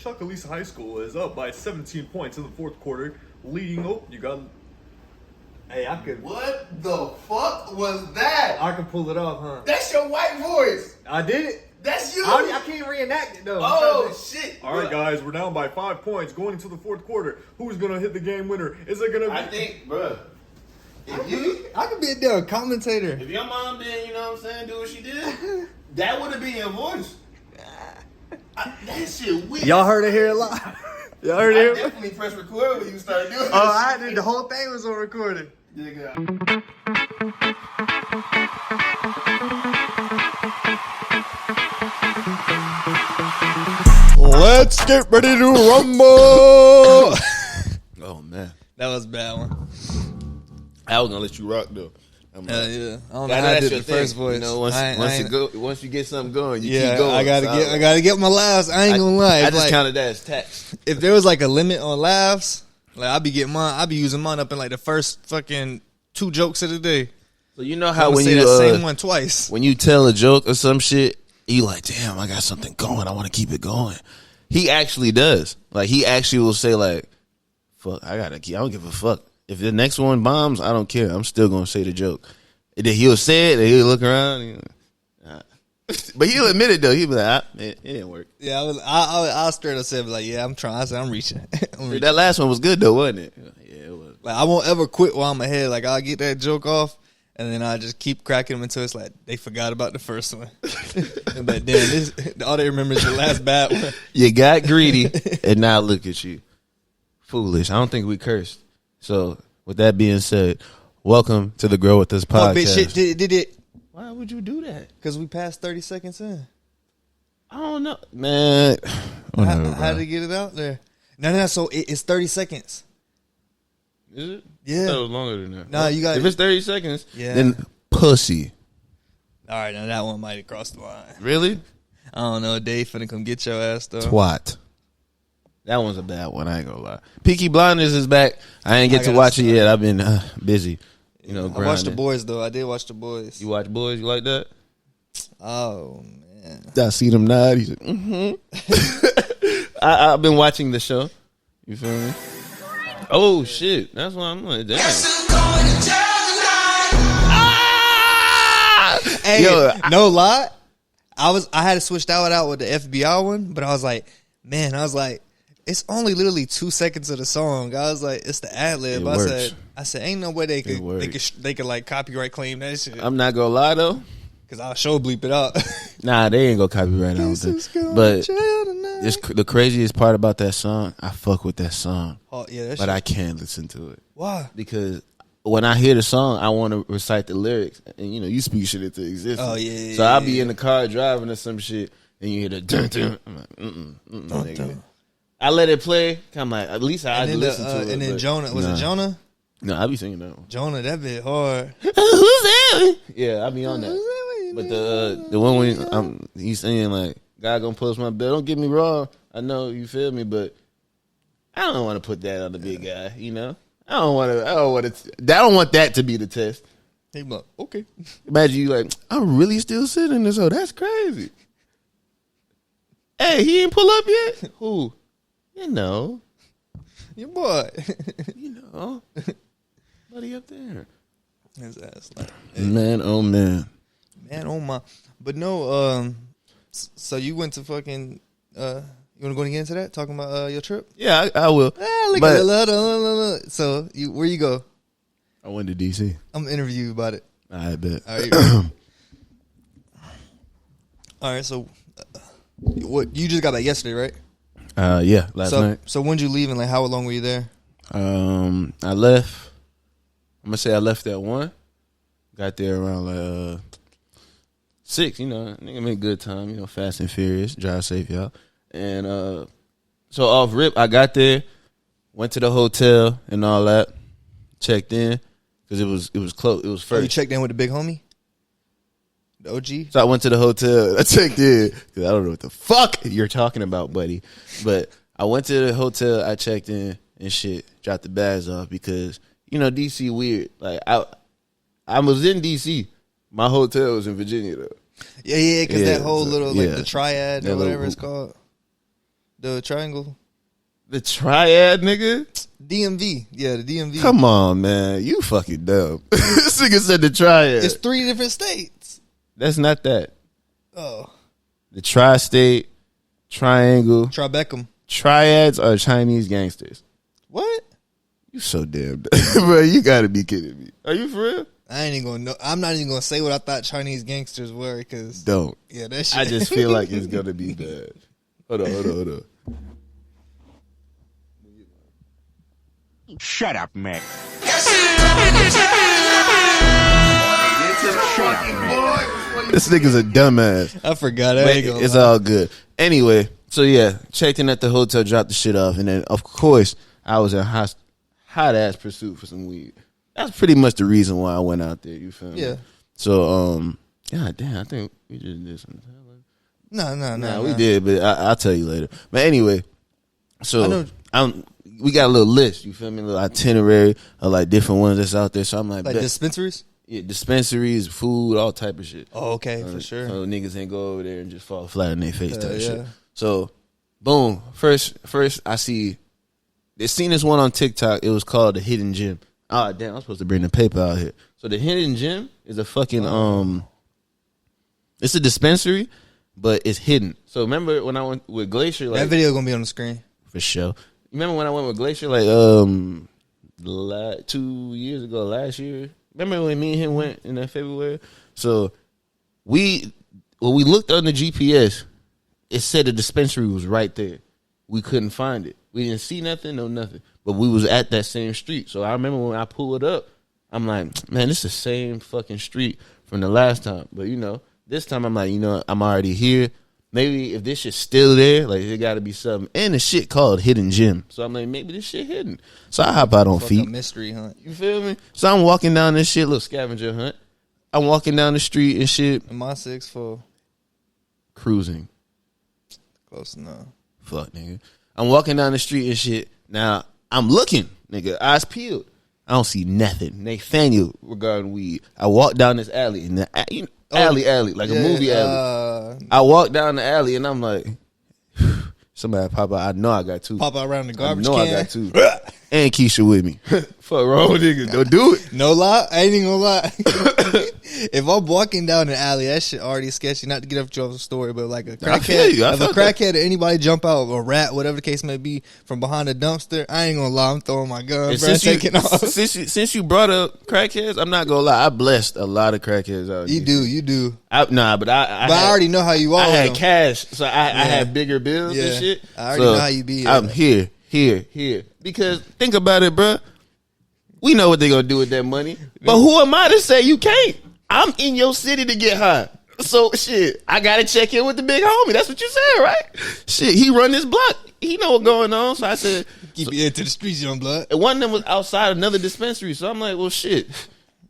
Chucalissa High School is up by 17 points in the fourth quarter, leading. Oh, you got. Hey, I could. What the fuck was that? I can pull it off, huh? That's your white voice. I did it. That's you. I can't reenact it though. Oh shit! All right, guys, we're down by 5 points going into the fourth quarter. Who's gonna hit the game winner? Is it gonna be? I think, bruh. I could be a damn commentator. If your mom did, you know what I'm saying, do what she did, that would have been your voice. That shit weird. Y'all heard it here live. Y'all heard it I here. definitely pressed record when you started doing this. Oh, I did. The whole thing was on recording. Nigga. Let's get ready to rumble. Oh man, That was a bad one. I was gonna let you rock though. Yeah. I don't know I how I that's did your the thing. first voice. You know, once you get something going, you yeah, keep going. I gotta get my laughs. I ain't gonna lie. I If, just like, counted that as tax. if there was like a limit on laughs, like I'd be using mine up in like the first fucking 2 jokes of the day. So you know how I'm when say you that same one twice. when you tell a joke or some shit, you like, damn, I got something going. I want to keep it going. He actually does. Like he actually will say like, fuck, I don't give a fuck. If the next one bombs, I don't care. I'm still gonna say the joke. And then he'll say it, and he'll look around. And but he'll admit it though. He'll be like, it didn't work. Yeah, I straight up said like, yeah, I'm trying. I said I'm reaching. I'm reaching. That last one was good though, wasn't it? Yeah, it was. Like I won't ever quit while I'm ahead. Like I'll get that joke off, and then I just keep cracking them until it's like they forgot about the first one. But then all they remember is the last bad one. You got greedy, and now look at you, foolish. I don't think we cursed. So with that being said, welcome to the Grow With Us podcast. Oh, bitch, shit, did it? Why would you do that? Because we passed 30 seconds in. I don't know, man. How did he get it out there? No. So it's 30 seconds. Is it? Yeah. I thought it was longer than that. No, you got. If it's 30 seconds, Yeah. then pussy. All right, now that one might have crossed the line. Really? I don't know. Dave finna come get your ass though. Twat. That one's a bad one. I ain't gonna lie. Peaky Blinders is back. I ain't get to watch it yet. I've been busy. You know, I watched The Boys though. I did watch The Boys. You watch Boys? You like that? Oh man. I see them nod. He's like, I've been watching the show. You feel me? Oh shit! That's why I'm like, damn. Hey, Yo, no lie. I had to switch that one out with the FBI one, but I was like, it's only literally 2 seconds of the song. I was like, it's the ad lib. It I works. said, ain't no way they could works. they could like copyright claim that shit. I'm not gonna lie though. Cause I'll show bleep it out. Nah, they ain't gonna copyright. I don't think. But the craziest part about that song, I fuck with that song, Oh yeah, that but shit. I can't listen to it Why? because when I hear the song, I want to recite the lyrics, and you know, you speak shit into existence. Oh yeah. So I'll be in the car driving or some shit, and you hear the dun dun. I'm like, nigga. I let it play. I'm like, at least I listen to it. And then but Jonah, was it Jonah? No, I be singing that one. Jonah, that bit hard. Who's that? Yeah, I be on that. But the one when he's saying like, God gonna post my bill. Don't get me wrong. I know you feel me, but I don't want to put that on the big guy. You know, I don't want that to be the test. He be like, okay. Imagine you like, I'm really still sitting there. So that's crazy. Hey, he ain't pull up yet. Who? You know, Your boy. you know, buddy up there. His ass like, Man, oh man. man, oh my. But no, so you went to fucking, you want to go and get into that? Talking about your trip? Yeah, I will. Look But- at that. So, where you go? I went to DC. I'm going to interview you about it. I bet. All right. All right, so, what you just got back yesterday, right? Yeah, last night. So when did you leave and like how long were you there? I left. I'm gonna say I left at 1. Got there around like 6. You know, nigga make good time. You know, fast and furious. Drive safe, y'all. And so off rip, I got there, went to the hotel and all that, checked in because it was close. It was Oh, you first. checked in with the big homie, the OG. So I went to the hotel. I checked in because I don't know what the fuck you're talking about, buddy. But I went to the hotel. I checked in and shit. Dropped the bags off because you know DC weird. Like I was in DC. My hotel was in Virginia though. Yeah, because Yeah, that whole so- little like yeah. the triad That or whatever little- it's called. The triangle. The triad, nigga. DMV. Yeah, the DMV. Come on, man. You fucking dumb. This nigga said the triad. It's 3 different states. That's not that. Oh. The tri-state, triangle. Tribeca. Triads are Chinese gangsters. What? You so damn dumb. Bro, you gotta be kidding me. Are you for real? I ain't even gonna know. I'm not even gonna say what I thought Chinese gangsters were, because Don't. yeah, that shit. I just feel like it's gonna be bad. Hold on. Shut up, Mac. This nigga's a dumbass. I forgot. I But ain't gonna it's lie. all good. Anyway, so yeah, checked in at the hotel, dropped the shit off, and then of course I was in hot ass pursuit for some weed. That's pretty much the reason why I went out there. You feel me? Yeah. So God damn, I think we just did something. No. We did, but I'll tell you later. But anyway, I so know. we got a little list. You feel me? A little itinerary of like different ones that's out there. So I'm like bet. Dispensaries. Yeah, dispensaries, food, all type of shit. Oh, okay, for sure. So niggas ain't go over there and just fall flat on their face type yeah. shit. So, boom. First I see. They seen this one on TikTok. It was called the Hidden Gym. Oh damn! I'm supposed to bring the paper out here. So the Hidden Gym is a fucking it's a dispensary, but it's hidden. So remember when I went with Glacier, like That video gonna be on the screen for sure. You remember when I went with Glacier, like 2 years ago, last year? Remember when me and him went in that February? So when we looked on the GPS, it said the dispensary was right there. We couldn't find it. We didn't see nothing, no nothing. But we was at that same street. So I remember when I pulled up, I'm like, man, this is the same fucking street from the last time. But this time I'm like, I'm already here. Maybe if this shit's still there, like it gotta be something. And the shit called Hidden Gym. So I'm like, maybe this shit hidden. So I hop out on Fucking feet. mystery hunt. You feel me? So I'm walking down this shit, little scavenger hunt. I'm walking down the street and shit. Am I 6'4"? Cruising. Close enough. Fuck, nigga. I'm walking down the street and shit. Now, I'm looking, nigga. Eyes peeled. I don't see nothing. Nathaniel regarding weed. I walk down this alley. And the alley, like a movie alley. I walk down the alley and I'm like, somebody pop out. I know I got two. Pop out around the garbage I know can. I got two. And Keisha with me. Fuck wrong, nigga. Don't do it. No lie, I ain't even gonna lie. If I'm walking down the alley, that shit already sketchy. Not to get off the story, but like a crackhead, if a crackhead or anybody jump out, a rat, whatever the case may be, from behind a dumpster, I ain't gonna lie, I'm throwing my gun, bro, taking off. Since you brought up crackheads, I'm not gonna lie, I blessed a lot of crackheads out here. You do. But I already know how you are. I had cash, so I had bigger bills and shit. I already know how you be. I'm here. Because think about it, bro. We know what they gonna do with that money. But who am I to say you can't? I'm in your city to get high. So shit, I gotta check in with the big homie. That's what you said, right? Shit, he run this block. He know what's going on. So I said, keep your ear to the streets, young blood. And one of them was outside another dispensary. So I'm like, well, shit,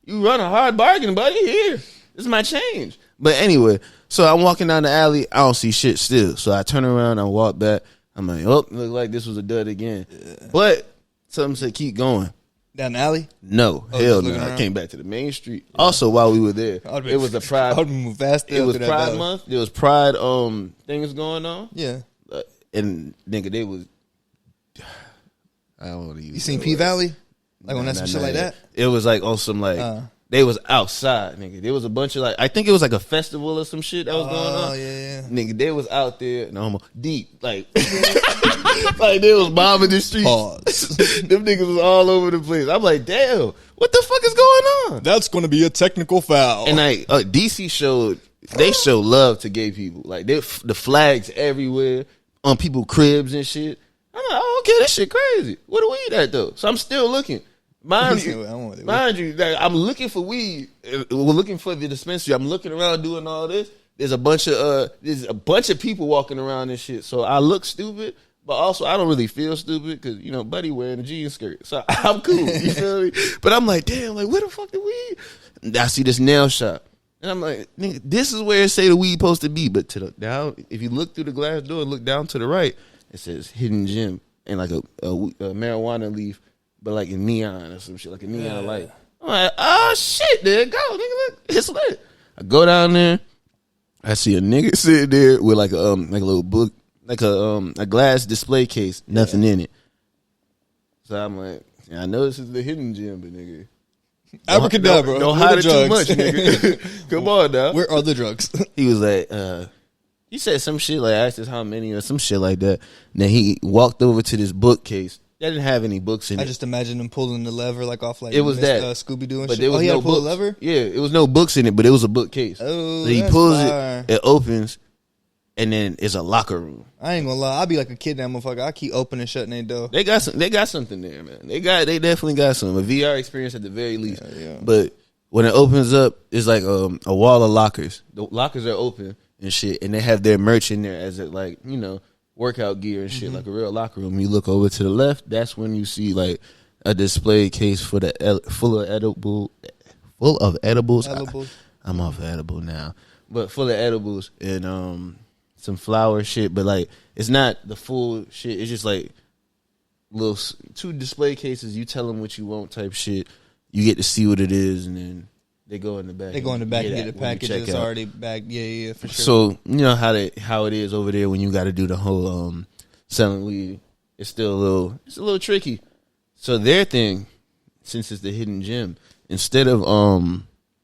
you run a hard bargain, buddy. Here, this is my change. But anyway, so I'm walking down the alley. I don't see shit still. So I turn around. I walk back. I'm like, oh, look like this was a dud again. Yeah. But something said keep going. Down the alley? No, hell no. I came back to the main street. Yeah. Also, while we were there, it was a Pride. I would move fast. It was Pride month. There was Pride things going on. Yeah, and nigga, they was. I don't want to use. You seen P Valley? Like on that some shit like that? It was like on some like. They was outside, nigga. There was a bunch of like, I think it was like a festival or some shit that was going on. Oh, yeah. Nigga, they was out there, deep, like, like they was bombing the streets. Them niggas was all over the place. I'm like, damn, what the fuck is going on? That's going to be a technical foul. And like, DC showed love to gay people. Like, the flags everywhere on people's cribs and shit. I'm like, oh, okay, that shit crazy. What do we eat at though? So I'm still looking. Mind you, I'm looking for weed. We're looking for the dispensary. I'm looking around doing all this. There's a bunch of people walking around and shit. So I look stupid, but also I don't really feel stupid because buddy wearing a jean skirt. So I'm cool. You feel me? But I'm like, damn, like where the fuck the weed? And I see this nail shop, and I'm like, nigga, this is where it say the weed supposed to be. But to the down, if you look through the glass door and look down to the right, it says Hidden Gym and like a marijuana leaf. But like in neon or some shit, like a neon light. I'm like, oh shit, there go, nigga, look, it's lit. I go down there, I see a nigga sitting there with like a little book, like a glass display case, nothing in it. So I'm like, yeah, I know this is the hidden gem, but nigga, abracadabra. Don't hide it too much, nigga. Come on now. Where are the drugs? He was like, he said some shit like, asked us how many or some shit like that. And then he walked over to this bookcase. That didn't have any books in it. I just imagined him pulling the lever like off like it was that Scooby Doo and but shit. there was he no had to pull books. the lever? Yeah, it was no books in it, but it was a bookcase. Oh, so he pulls it opens, and then it's a locker room. I ain't gonna lie, I'll be like a kid, that motherfucker. I keep opening and shutting their door. They got something there, man. They definitely got some. A VR experience at the very least. Yeah. But when it opens up, it's like a wall of lockers. The lockers are open and shit, and they have their merch in there as it like, you know, workout gear and shit, like a real locker room. You look over to the left, that's when you see like a display case full of edibles. I'm off edible now, but full of edibles and some flower shit. But like, it's not the full shit. It's just like little 2 display cases. You tell them what you want type shit. You get to see what it is, and then they go in the back. They go in the back and get the package that's already back. Yeah, for sure. So you know how it is over there when you got to do the whole selling weed. It's still a little tricky. So their thing, since it's the hidden gem, instead of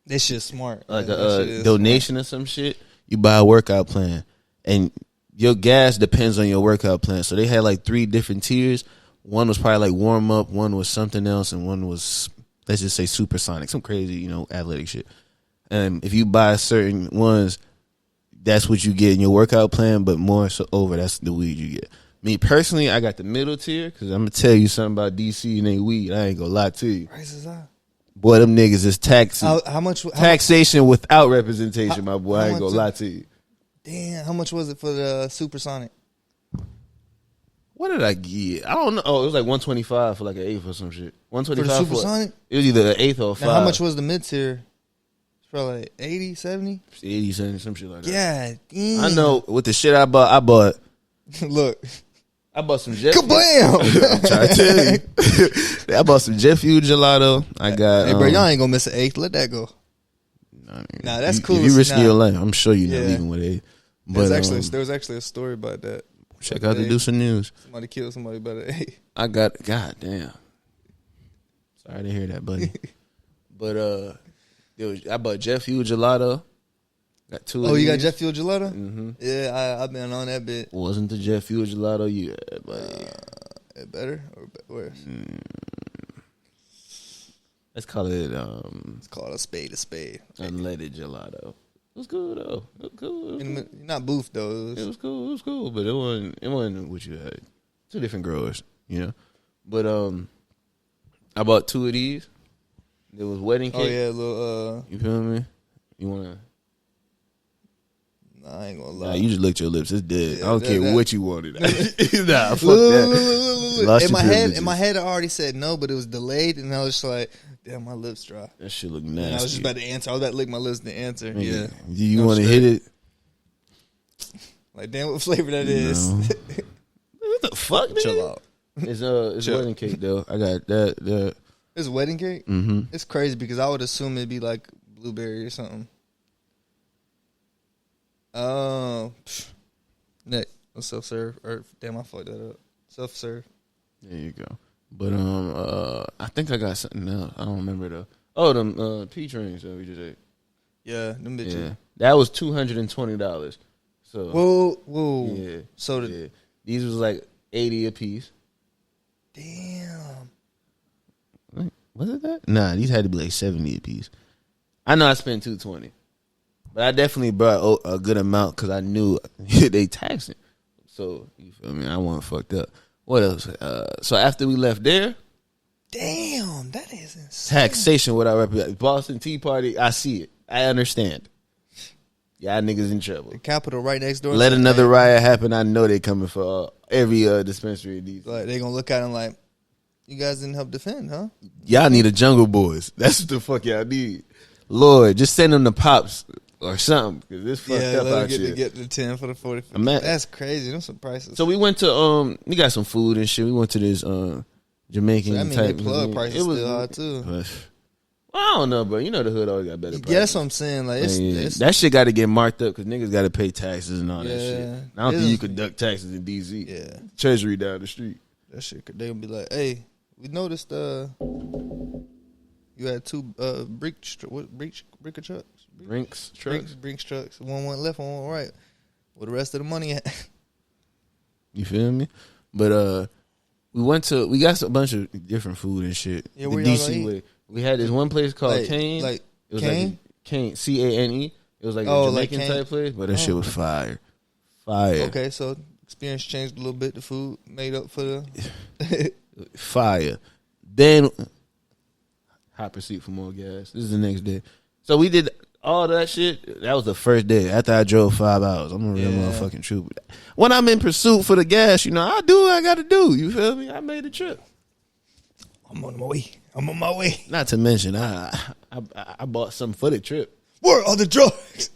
this shit's smart. Like a donation or some shit, you buy a workout plan, and your gas depends on your workout plan. So they had like 3 different tiers. One was probably like warm up, one was something else, and one was, let's just say, supersonic, some crazy, you know, athletic shit. And if you buy certain ones, that's what you get in your workout plan, but more so over, that's the weed you get. Me personally, I got the middle tier, because I'm going to tell you something about DC and they weed. I ain't going to lie to you. Prices up. Boy, them niggas is taxing. How much? Taxation without representation, my boy. I ain't going to lie to you. Damn, how much was it for the supersonic? What did I get? I don't know. Oh, it was like $125 for like an eighth or some shit. $125 for the supersonic? It was either an eighth or 5. Now, how much was the mid tier? It's probably like 80, 70? 80 cents, some shit like that. Yeah, damn. I know. With the shit I bought. Look. I bought some jet Kablam! I'm trying to tell you. I bought some jet fuel gelato. I got. Hey, bro, y'all ain't gonna miss an eighth. Let that go. Nah, that's cool. If you risking your life, I'm sure you're not leaving with eighth. But there was actually a story about that. Check out the Deuce News. Somebody killed somebody by the eighth. I got. God damn. Sorry to hear that, buddy. But I bought jet fuel gelato. Got 2 of you these. got jet fuel gelato? Mm-hmm. Yeah, I've been on that bit. Wasn't the jet fuel gelato you had, buddy? Better or worse? Let's call it. Let's call it a spade. Unleaded gelato. It was cool though. It was cool. Not boof though. It was cool. It was cool, but it wasn't what you had. 2 different growers, you know. But I bought 2 of these. There was wedding cake. Oh yeah, little. You feel me? You wanna? Nah, I ain't gonna lie. Nah, you just licked your lips. It's dead. Yeah, I don't care what you wanted. Nah, fuck look. that. In my head, I already said no, but it was delayed, and I was just like, damn, my lips dry. That shit look nasty. And I was just about to answer. I was about to lick my lips to answer. Yeah. Do you want to hit it? Like, damn, what flavor that is? No. What the fuck, nigga? Chill out. It's wedding cake though. I got that. It's wedding cake. Mm-hmm. It's crazy because I would assume it'd be like blueberry or something. Oh, Nick, self-serve. Or damn, I fucked that up. Self-serve. There you go. But I think I got something else. I don't remember though. Oh, them peach rings that we just ate. Yeah, them bitches. Yeah, that was $220. So whoa. Yeah. So these was like 80 a piece. Damn. Was it that? Nah, these had to be like 70 a piece. I know I spent $220, but I definitely brought a good amount because I knew they taxing. So you feel me? I wasn't fucked up. What else? So after we left there, damn, that is insane. Taxation without representation. Boston Tea Party. I see it. I understand. Y'all niggas in trouble. The Capitol right next door. Let another riot happen. I know they coming for every dispensary of these. Like they gonna look at him like, you guys didn't help defend, huh? Y'all need a Jungle Boys. That's what the fuck y'all need. Lord, just send them to Pops or something because this fucked up out here. To get the 10 for the 40. That's crazy. Those some prices. So we went to we got some food and shit. We went to this Jamaican so that type. They plug prices it was still high too. Well, I don't know, bro. You know the hood always got better prices. Yeah, that's what I'm saying. Like, it's that shit got to get marked up because niggas got to pay taxes and all that Yeah. shit. I don't think you could duck taxes in D.C. Yeah. Treasury down the street. that shit. They gonna be like, hey, we noticed you had two bricker trucks. Brinks trucks. One went left, one went right. Where the rest of the money at? You feel me? But we got a bunch of different food and shit. Yeah, the where y'all DC way. We had this one place called Kane. Like it was Kane? like Kane, Cane. It was like a Jamaican type place, but that shit was fire. Fire. Okay, so experience changed a little bit. The food made up for the fire. Then hot pursuit for more gas. This is the next day. So we did all that shit. That was the first day. After I drove 5 hours. I'm a real motherfucking trooper. When I'm in pursuit for the gas, I do what I got to do. You feel me? I made the trip. I'm on my way. Not to mention, I bought something for the trip. Where are the drugs?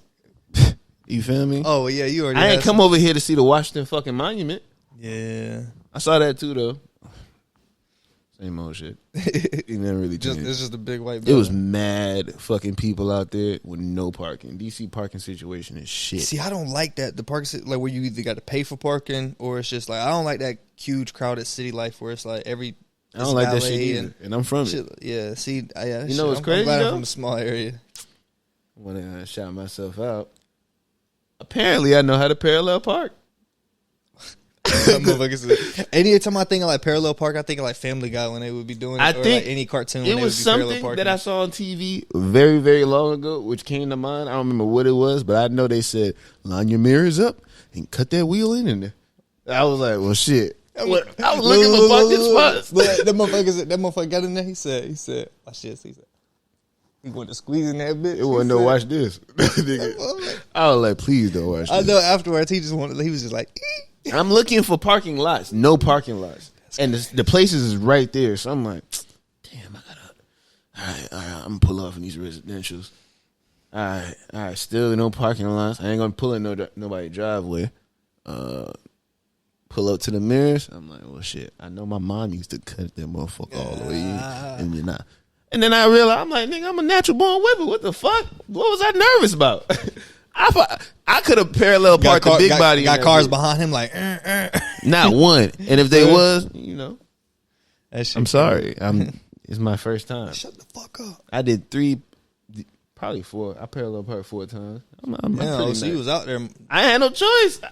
You feel me? Oh, yeah, you already I ain't come over here to see the Washington fucking monument. Yeah. I saw that too, though. Same old shit. It never really changed. It's just a big white building. It was mad fucking people out there with no parking. DC parking situation is shit. See, I don't like that. The parking, like where you either got to pay for parking or it's just like, I don't like that huge crowded city life where it's like I don't like that shit either. And I'm from it. Yeah, see, you know what's crazy, I'm glad though? I'm from a small area. I want to shout myself out. Apparently, I know how to parallel park. Anytime I think of like parallel park, I think of like Family Guy when they would be doing it. I or think like any cartoon. It was something that I saw on TV very, very long ago, which came to mind. I don't remember what it was, but I know they said, line your mirrors up and cut that wheel in there. I was like, well, shit. I was looking for parking spots. But that motherfucker got in there. He said, watch this. He said, he going to squeeze in that bitch. It wasn't no watch this. I was like, please don't watch this. I know afterwards he was just like, I'm looking for parking lots. No parking lots. And the places is right there. So I'm like, damn, I gotta. All right, I'm gonna pull off in these residentials. All right, still no parking lots. I ain't gonna pull in nobody driveway. Pull up to the mirrors. I'm like, well, shit. I know my mom used to cut that motherfucker all the way in, and then I realized, I'm like, nigga, I'm a natural born whipper. What the fuck? What was I nervous about? I could have parallel parked the big body. Got cars behind him like, not one. And if they was, I'm sorry. It's my first time. Shut the fuck up. I did probably 4. I parallel parked 4 times. So you was out there. I had no choice.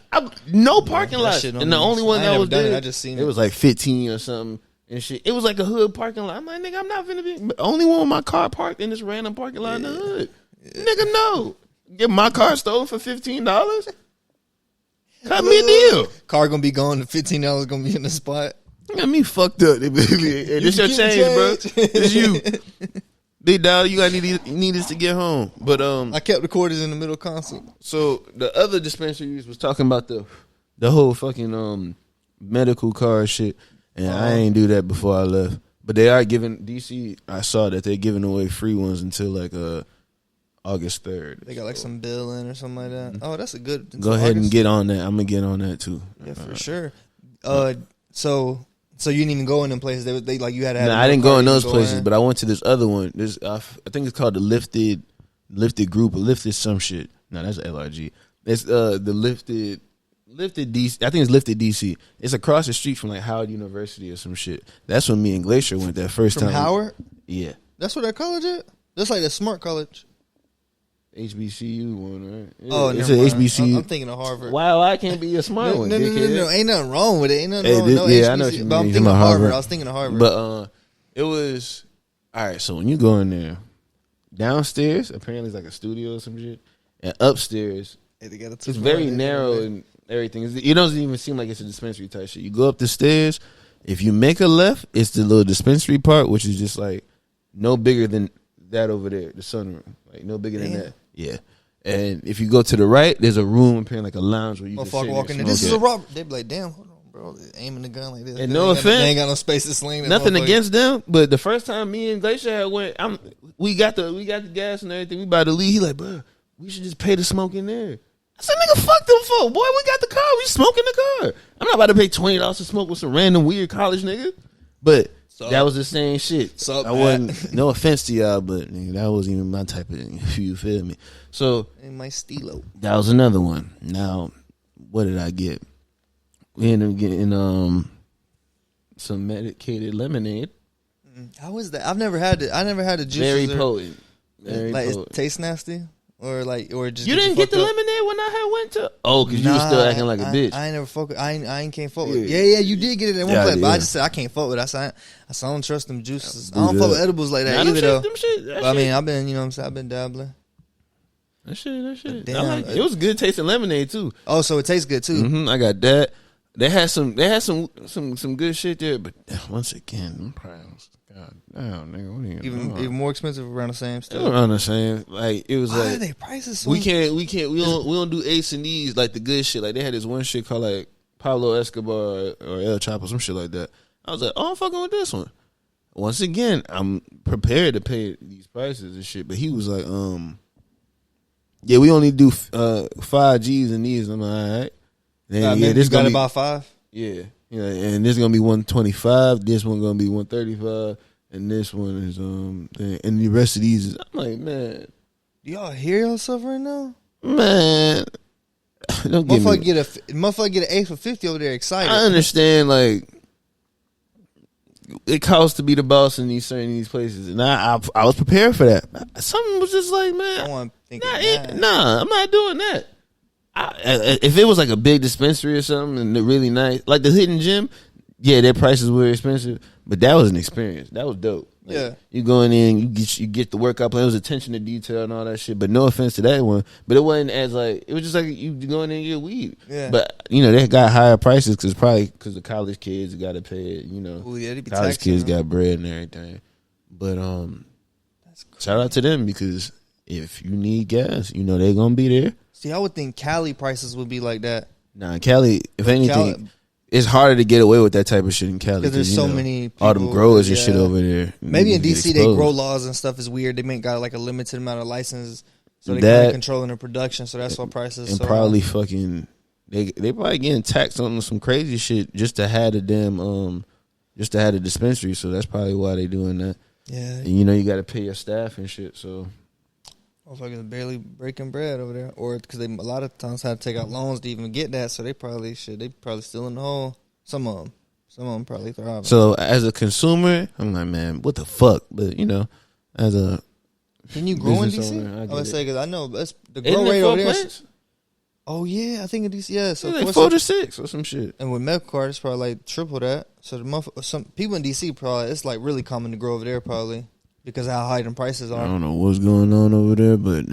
No parking lot. And the only one that was there, I just seen it was like 15 or something and shit. It was like a hood parking lot. I'm like, nigga, I'm not finna be only one with my car parked in this random parking lot in the hood. Nigga, no. Get my car stolen for $15? Cut me a deal. Car gonna be gone. The $15 gonna be in the spot. Got me fucked up. Hey, this your change, bro. It's you. Big dog, you gotta need this to get home. But I kept the quarters in the middle console. So the other dispensaries was talking about the whole fucking medical card shit, and I ain't do that before I left. But they are giving DC. I saw that they're giving away free ones until like August 3rd. They got like some bill in or something like that. Mm-hmm. Oh, that's a good. Go ahead and get on that. I'm gonna get on that too. Yeah, for sure. So you didn't even go in them places. They like you had to have. Nah, I didn't go in those places, but I went to this other one. This I think it's called the Lifted Group or Lifted some shit. No, that's LRG. It's the Lifted DC. I think it's Lifted DC. It's across the street from like Howard University or some shit. That's when me and Glacier went that first time. Howard? Yeah. That's where that college is? That's like the smart college. HBCU one, right? Yeah, oh, it's an HBCU. I'm thinking of Harvard. Wow, I can't be a smart one. No, ain't nothing wrong with it. Ain't nothing wrong. No, yeah, I know what you mean. But I'm thinking of Harvard. I was thinking of Harvard. But it was all right. So when you go in there, downstairs apparently it's like a studio or some shit, and upstairs it's very narrow and everything. It doesn't even seem like it's a dispensary type shit. You go up the stairs. If you make a left, it's the little dispensary part, which is just like no bigger than that over there, the sunroom, like no bigger than that. Yeah, and if you go to the right, there's a room, apparently like a lounge where you can sit walking in. This is a robber. They be like, damn, hold on, bro, ainning the gun like this. And no offense, they ain't got no space to sling. Nothing against them, but the first time me and Glacier had went, we got the gas and everything. We about to leave. He like, bro, we should just pay to smoke in there. I said, nigga, fuck them folk, boy. We got the car. We smoke in the car. I'm not about to pay $20 to smoke with some random weird college nigga. But that was the same shit. Sup, I wasn't. No offense to y'all, but nigga, that wasn't even my type of thing. You feel me? So in my stilo. that was another one. Now, what did I get? We ended up getting some medicated lemonade. How is that? I've never had it. I never had a juice. Very potent. Very like potent. it tastes nasty, or just You didn't get the lemonade when I had went to. Oh, because you was still acting like a bitch. I ain't never fuck with. I ain't can't fuck with. Yeah, you did get it in one place, but I just said I can't fuck with. I said I don't trust them juices. I don't fuck with edibles like that either though. But I mean, I've been, you know what I'm saying, I've been dabbling. That shit. Damn, I like it. It was good tasting lemonade too. Oh, so it tastes good too. I got that. They had some good shit there, but once again, them prices. God damn, nigga, what are you even more expensive around the same stuff. Around the same, like it was Why like are they prices so we don't do Ace and E's like the good shit. Like they had this one shit called like Pablo Escobar or El Chapo, some shit like that. I was like, oh, I'm fucking with this one. Once again, I'm prepared to pay these prices and shit. But he was like, yeah, we only do 5 G's in these. I'm like, all right. Then, this got about 5. Yeah. And this is gonna be 125. This one gonna be 135, and this one is and the rest of these is. I'm like, man, do y'all hear yourself right now? Man, don't get me. Motherfucker get an 8 for 50 over there, excited. I understand, like it costs to be the boss in these places, and I was prepared for that. Something was just like, man, I want to think. Nah, I'm not doing that. If it was like a big dispensary or something and they're really nice, like the Hidden Gym, yeah, their prices were expensive, but that was an experience. That was dope. Like, yeah, you going in, you get the workout plan. It was attention to detail and all that shit. But no offense to that one, but it wasn't as like it was just like you going in and get weed. Yeah, but they got higher prices because the college kids got to pay it. Ooh, yeah, college kids got bread and everything. But shout out to them because if you need gas, they gonna be there. See, I would think Cali prices would be like that. Nah, Cali, if anything, it's harder to get away with that type of shit in Cali. Because there's so many people, all them growers and shit over there. Maybe in DC, they grow laws and stuff is weird. They got like a limited amount of licenses. So they're controlling their production. So that's why prices and so probably high. Fucking, they probably getting taxed on some crazy shit just to have the damn, just to have the dispensary. So that's probably why they doing that. Yeah. And you got to pay your staff and shit, so. Motherfuckers barely breaking bread over there, or because they a lot of times had to take out loans to even get that, so they probably still in the hole. Some of them probably thriving. So as a consumer, I'm like, man, what the fuck? But as a can you grow in DC? I would say because I know that's the grow rate over there. Oh yeah, I think in DC, yeah. So like 4 to 6 or some shit. And with medical card, it's probably like triple that. So some people in DC probably it's like really common to grow over there probably. Because of how high the prices are. I don't know what's going on over there, but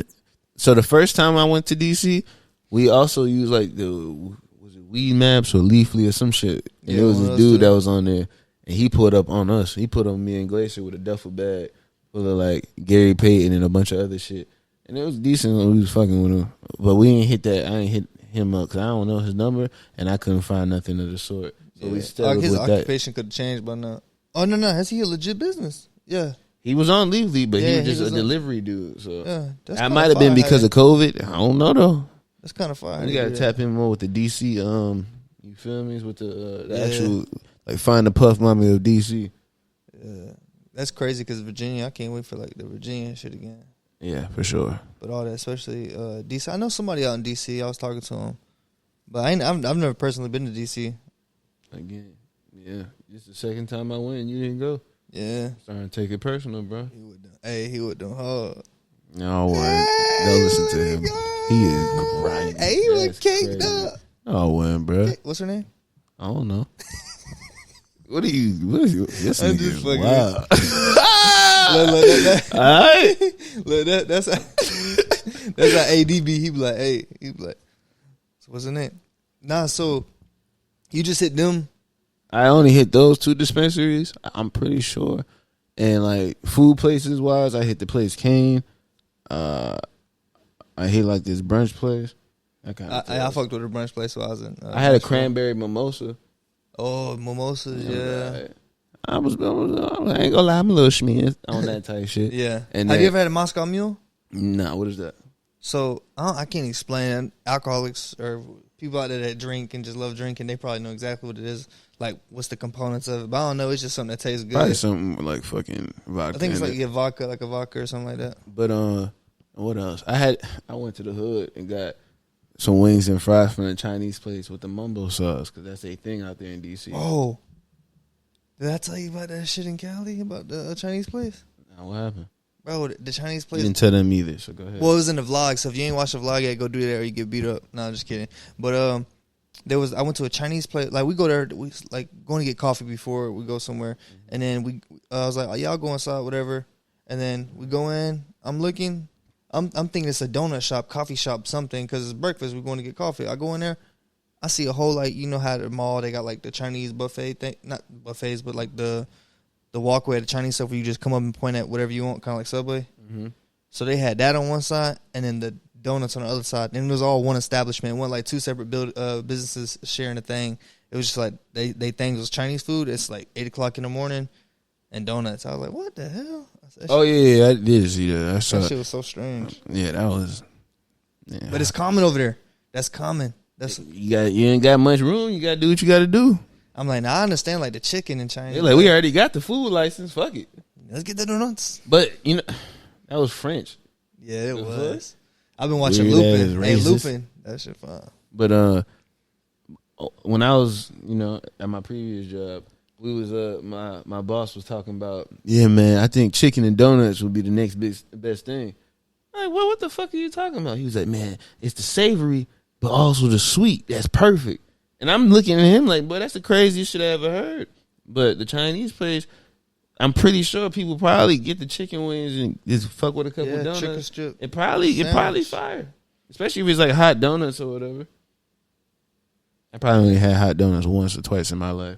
so the first time I went to DC, we also used like was it Weed Maps or Leafly or some shit. And there was this dude that was on there, and he pulled up on us. He put on me and Glacier with a duffel bag full of like Gary Payton and a bunch of other shit. And it was decent when we was fucking with him, but we didn't hit that. I didn't hit him up because I don't know his number, and I couldn't find nothing of the sort. So we stuck with his that. occupation could have changed by now. Oh no, has he a legit business? Yeah. He was on Leafly, but he was just a delivery dude. So that might have been because of COVID. I don't know though. That's kind of fire. You gotta tap in more with the DC. You feel me? With the actual like find the Puff Mommy of DC. Yeah, that's crazy because Virginia. I can't wait for like the Virginia shit again. Yeah, for sure. But all that, especially DC. I know somebody out in DC. I was talking to him, but I've never personally been to DC. Again, yeah, this is the second time I went. And you didn't go. Yeah. Starting to take it personal, bro. He would do hard. No, don't listen to him. He is grinding. Hey, he was caked up. Oh, when, bro. Hey, what's her name? I don't know. What are you? This I'm just fucking. Wow. Look, all right. Look, that's how ADB. He be like, so what's her name? Nah, so you just hit them. I only hit those 2 dispensaries, I'm pretty sure. And like food places wise, I hit the place Kane. I hit like this brunch place. I fucked with a brunch place while I was in. I had a cranberry mimosa. Oh, mimosas, yeah. I ain't gonna lie, I'm a little schmeared on that type shit. Yeah. And have you ever had a Moscow Mule? Nah, what is that? So I can't explain. Alcoholics or people out there that drink and just love drinking, they probably know exactly what it is. like what's the components of it. But I don't know. It's just something that tastes good. Probably something like fucking vodka. I think it's like vodka, like a vodka or something like that. But what else? I went to the hood and got some wings and fries from the Chinese place with the mumbo sauce because that's a thing out there in DC. Oh, did I tell you about that shit in Cali about the Chinese place? Now, what happened? Bro, the Chinese place. You didn't tell them either, so go ahead. Well, it was in the vlog, so if you ain't watched the vlog yet, go do that or you get beat up. No, I'm just kidding. But I went to a Chinese place. Like we go there, we like going to get coffee before we go somewhere, and then I was like, oh, y'all go inside, whatever. And then we go in. I'm looking. I'm thinking it's a donut shop, coffee shop, something, because it's breakfast. We're going to get coffee. I go in there. I see a whole, like, you know how the mall, they got, like, the Chinese buffet thing. Not buffets, but, like, the walkway at the Chinese stuff where you just come up and point at whatever you want, kind of like Subway. Mm-hmm. So they had that on one side and then the donuts on the other side. And it was all one establishment. It wasn't, like, two separate businesses sharing a thing. It was just, like, they things was Chinese food. It's, like, 8 o'clock in the morning and donuts. I was like, what the hell? Oh, yeah, I did see that. That shit was so strange. Yeah, that was... Yeah. But it's common over there. That's common. You ain't got much room. You got to do what you got to do. I'm like, nah, I understand, like, the chicken in China. They're like, we already got the food license. Fuck it. Let's get the donuts. But, you know, that was French. Yeah, it was. I've been watching Lupin. Hey, Lupin. That shit fun. But when I was, you know, at my previous job, we was my boss was talking about, yeah, man, I think chicken and donuts would be the next best thing. I'm like, well, what the fuck are you talking about? He was like, man, it's the savory, but also the sweet. That's perfect. And I'm looking at him like, boy, that's the craziest shit I ever heard. But the Chinese place, I'm pretty sure people probably get the chicken wings and just fuck with a couple donuts. Chicken strip. It probably fire, especially if it's like hot donuts or whatever. I probably only had hot donuts once or twice in my life.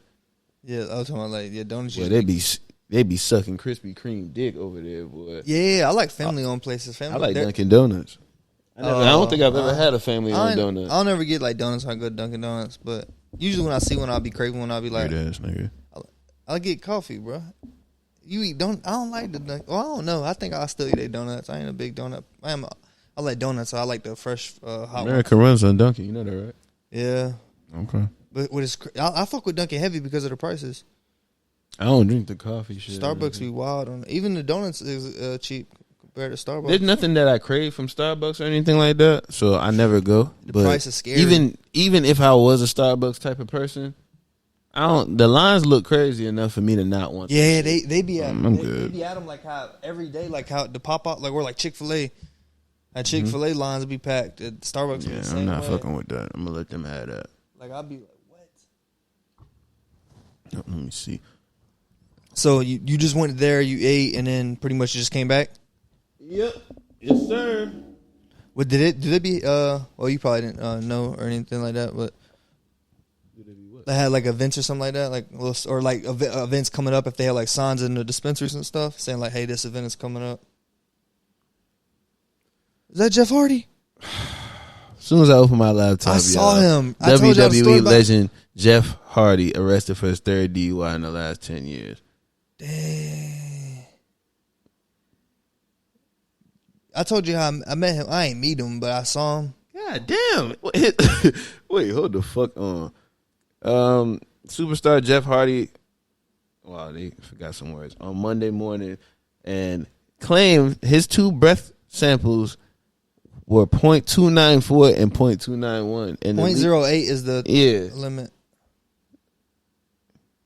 Yeah, I was talking about like donuts. Well, they be sucking Krispy Kreme dick over there, boy. Yeah, I like family-owned places. I like Dunkin' Donuts. I don't think I've ever had a family-owned donut. I'll never get like donuts when I go to Dunkin' Donuts, but usually when I see one, I'll be craving one. I'll be like, weird ass nigga. I'll get coffee, bro. You eat donut? I don't like the Dunkin'. Well, I don't know. I think I'll still eat a donuts. I ain't a big donut. I like donuts. So I like the fresh hot America runs on Dunkin'. You know that, right? Yeah. Okay. But I fuck with Dunkin' heavy because of the prices. I don't drink the coffee shit. Starbucks be wild on it. Even the donuts is cheap compared to Starbucks. There's nothing that I crave from Starbucks or anything like that, so I never go. The price is scary. Even if I was a Starbucks type of person, the lines look crazy enough for me to not want. Yeah, they be at I'm good. They be at them like how every day, like how the pop out, like we're like Chick-fil-A. At Chick-fil-A lines be packed. At Starbucks, yeah, the same I'm not way. fucking with that. I'm gonna let them have that. Like I'll be like, what? Let me see. So you just went there, you ate, and then pretty much just came back? Yep. Yes, sir. What did it be well, you probably didn't know or anything like that, but Did it be what? they had like events or something like that, like or like events coming up if they had like signs in the dispensaries and stuff saying like, hey, this event is coming up. Is that Jeff Hardy? As soon as I opened my laptop, I saw him. I WWE told y'all the story about- legend Jeff Hardy arrested for his third DUI in the last 10 years. Dang. I told you how I met him. I ain't meet him, but I saw him. God damn. Wait, hold the fuck on. Superstar Jeff Hardy, wow, they forgot some words, on Monday morning and claimed his two breath samples were .294 and .291. And 0.08 is the limit.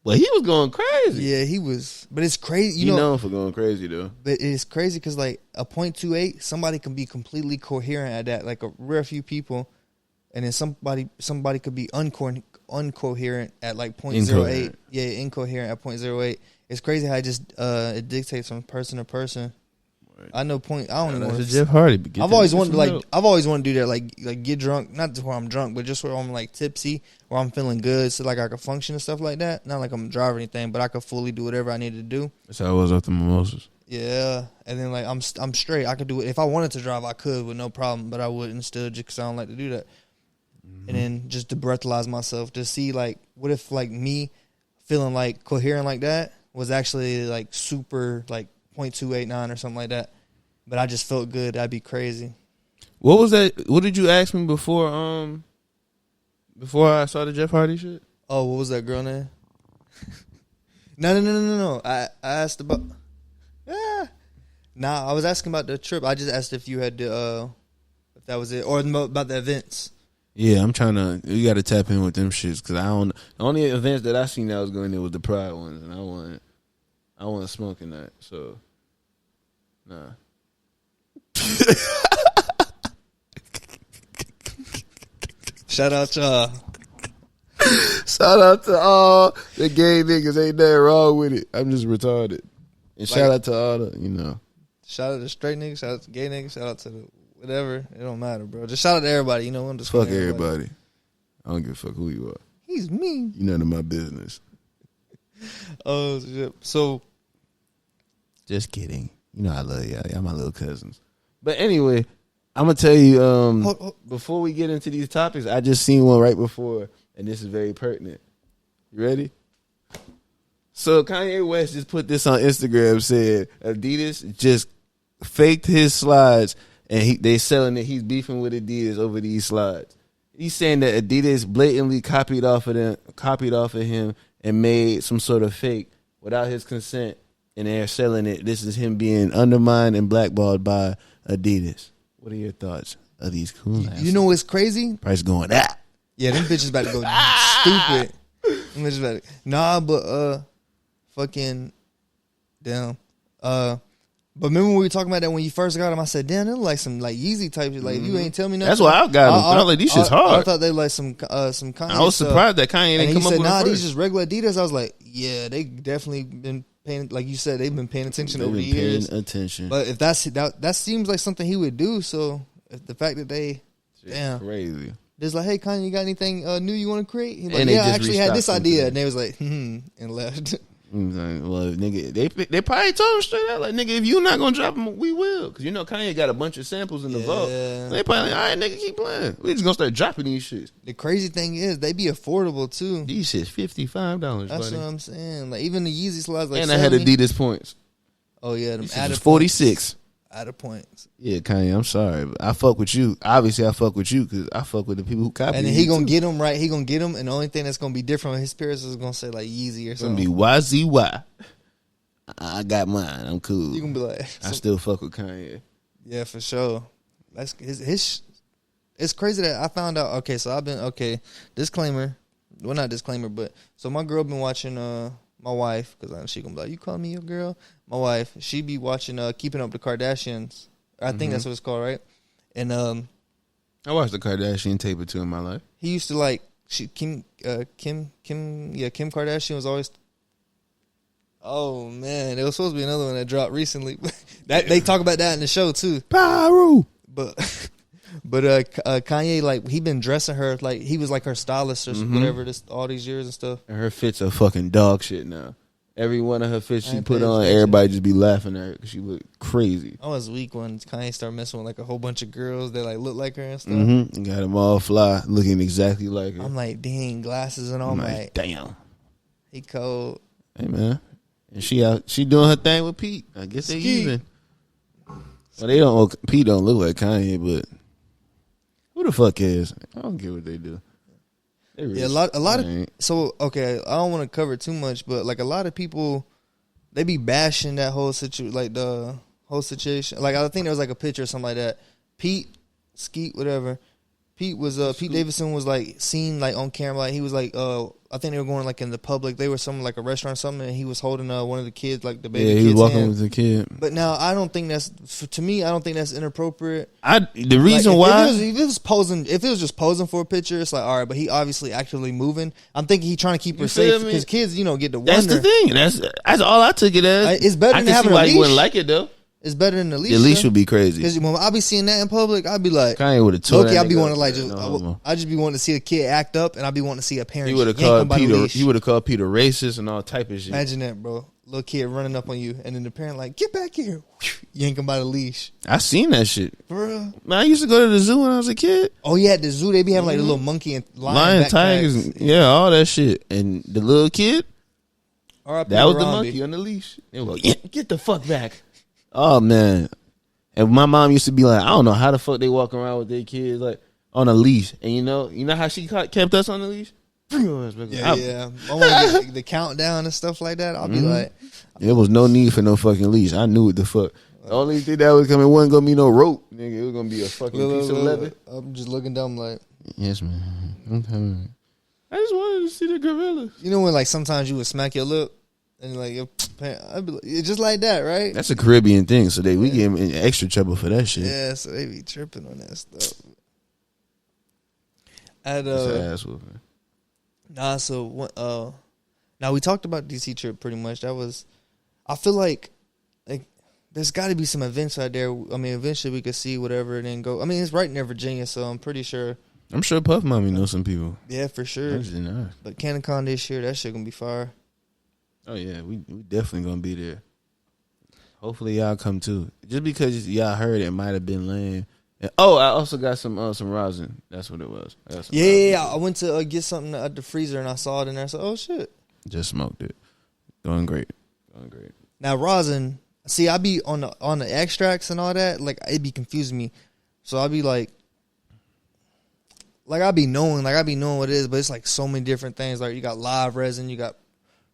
Well, he was going crazy. Yeah, he was. But it's crazy. You know him for going crazy, though. But it's crazy because, like, a .28, somebody can be completely coherent at that. Like, a rare few people. And then somebody could be uncoherent at, like, .08. Incoherent. Yeah, incoherent at .08. It's crazy how it dictates from person to person. Right. I know I don't even want to. Jeff Hardy. I've always wanted to do that, like get drunk, not to where I'm drunk, but just where I'm like tipsy, where I'm feeling good, so like I can function and stuff like that. Not like I'm driving or anything, but I could fully do whatever I needed to do. That's how I was after mimosas. Yeah, and then like I'm straight. I could do it if I wanted to drive. I could with no problem, but I wouldn't still just because I don't like to do that. Mm-hmm. And then just to breathalyze myself to see like what if like me feeling like coherent like that was actually like super like .289 or something like that. But I just felt good. That'd be crazy. What was that? What did you ask me before I saw the Jeff Hardy shit? Oh, what was that girl name? No. I asked about. Nah, I was asking about the trip. I just asked if you had to, if that was it, or about the events. Yeah, I'm trying to. You got to tap in with them shits because I don't. The only events that I seen that was going there was the Pride ones, and I wasn't smoking that. So, nah. Shout out y'all. Shout out to all the gay niggas. Ain't nothing wrong with it. I'm just retarded. And shout out to all the, Shout out to straight niggas. Shout out to gay niggas. Shout out to the whatever. It don't matter, bro. Just shout out to everybody. I'm just fuck everybody. I don't give a fuck who you are. He's mean. You none of my business. Oh shit. So, just kidding. I love y'all. Y'all my little cousins. But anyway, I'm gonna tell you. Before we get into these topics, I just seen one right before, and this is very pertinent. You ready? So Kanye West just put this on Instagram. Said Adidas just faked his slides, and they selling it. He's beefing with Adidas over these slides. He's saying that Adidas blatantly copied off of him, and made some sort of fake without his consent, and they're selling it. This is him being undermined and blackballed by Adidas. What are your thoughts of these cool ass? You know what's crazy? Price going Yeah, them bitches about to go stupid. Them bitches about to, nah, but fucking damn. But remember when we were talking about that when you first got them? I said, damn, they look like some like Yeezy type shit. Like you ain't tell me nothing. That's why I got them. I was like, these shit's hard. I thought they like some Kanye. I was surprised that Kanye didn't come up with nah, it these just regular Adidas. I was like, yeah, they definitely been paying. Like you said, they've been paying attention over the years. Paying attention. But if that seems like something he would do. So if the fact that they, damn, crazy. Just like, hey, Kanye, you got anything new you want to create? He's like, and yeah, I actually had this idea, and they was like, and left. Well, nigga, they probably told him straight out, like, nigga, if you not gonna drop them, we will, because Kanye got a bunch of samples in the vault. They probably like, all right, nigga, keep playing. We just gonna start dropping these shits. The crazy thing is, they be affordable too. These shits $55. That's buddy. what I'm saying. Like even the Yeezy slides, like and I had Adidas points. Oh yeah, them added 46. Added points. Yeah, Kanye, I'm sorry, but I fuck with you. Obviously, I fuck with you because I fuck with the people who copy. And then he gonna get them right. He gonna get them, and the only thing that's gonna be different with his peers is gonna say like Yeezy or something. It's gonna be YZY. I got mine. I'm cool. You gonna be like, I still fuck with Kanye. Yeah, for sure. That's his. It's crazy that I found out. Okay, so I've been disclaimer. Well, not disclaimer, but so my girl been watching. My wife, because she gonna be like, you call me your girl. My wife, she be watching Keeping Up with the Kardashians. I think that's what it's called, right? And I watched the Kardashian tape or two in my life. He used to like Kim Kardashian was always. Oh man, there was supposed to be another one that dropped recently. That they talk about that in the show too. Pyro. But Kanye, like, he been dressing her like he was like her stylist or whatever all these years and stuff. And her fits are fucking dog shit now. Every one of her fits she put on, everybody just be laughing at her because she look crazy. I was weak when Kanye started messing with like a whole bunch of girls that like look like her and stuff. Mm-hmm. Got them all fly, looking exactly like her. I'm like, dang, glasses and all. I'm like, damn, he cold. Hey man, and she doing her thing with Pete. I guess they even. Well, they don't. Pete don't look like Kanye, but who the fuck cares? I don't care what they do. Yeah, a lot of. So okay, I don't want to cover too much, but like a lot of people, they be bashing that whole situation, like the whole situation. Like I think there was like a picture or something like that. Pete, Skeet, whatever. Pete Davidson was like seen like on camera, like he was like I think they were going like in the public. They were something like a restaurant or something, and he was holding one of the kids, like the baby. Yeah, he was walking with the kid. But now I don't think that's to me. I don't think that's inappropriate. The reason why if it was just posing for a picture, it's like all right. But he obviously actively moving. I'm thinking he trying to keep her safe because kids, get to wonder. That's the thing. That's all I took it as. It's better than having a leash. You wouldn't like it though. It's better than the leash. The leash would be crazy. Because when I be seeing that in public, I'd be like, Kanye would have told I'd be wanting to like I just be wanting to see a kid act up, and I'd be wanting to see a parent. He would have called Peter. He would have called Peter racist and all type of shit. Imagine that, bro. Little kid running up on you, and then the parent like, get back here, yank him by the leash. I seen that shit, bro. Man, I used to go to the zoo when I was a kid. Oh yeah, at the zoo they be having like the little monkey and lion tigers, all that shit, and the little kid. That was the monkey on the leash. They were like, get the fuck back. Oh man. And my mom used to be like, I don't know how the fuck they walk around with their kids like on a leash. And you know how she kept us on the leash? Yeah. I want to get the countdown and stuff like that. I'll be like, there was no need for no fucking leash. I knew what the fuck. The only thing that was coming wasn't gonna be no rope, nigga. It was gonna be a fucking piece of leather. I'm just looking down like, yes, man. I'm coming. I just wanted to see the gorilla. You know when like sometimes you would smack your lip and like I'd be like, it's just like that, right? That's a Caribbean thing, so we get in extra trouble for that shit. Yeah, so they be tripping on that stuff. Now we talked about DC trip pretty much. I feel like there's got to be some events out there. I mean, eventually we could see whatever and then go. I mean, it's right near Virginia, so I'm pretty sure. I'm sure Puff Mommy knows some people. Yeah, for sure. But CanonCon this year, that shit gonna be fire. Oh yeah, we definitely gonna be there. Hopefully y'all come too. Just because y'all heard it might have been lame. And, I also got some rosin. That's what it was. I went to get something at the freezer and I saw it in there. I said, oh shit. Just smoked it. Going great. Now rosin. See, I be on the extracts and all that. Like it be confusing me. So I be like I be knowing what it is, but it's like so many different things. Like you got live resin, you got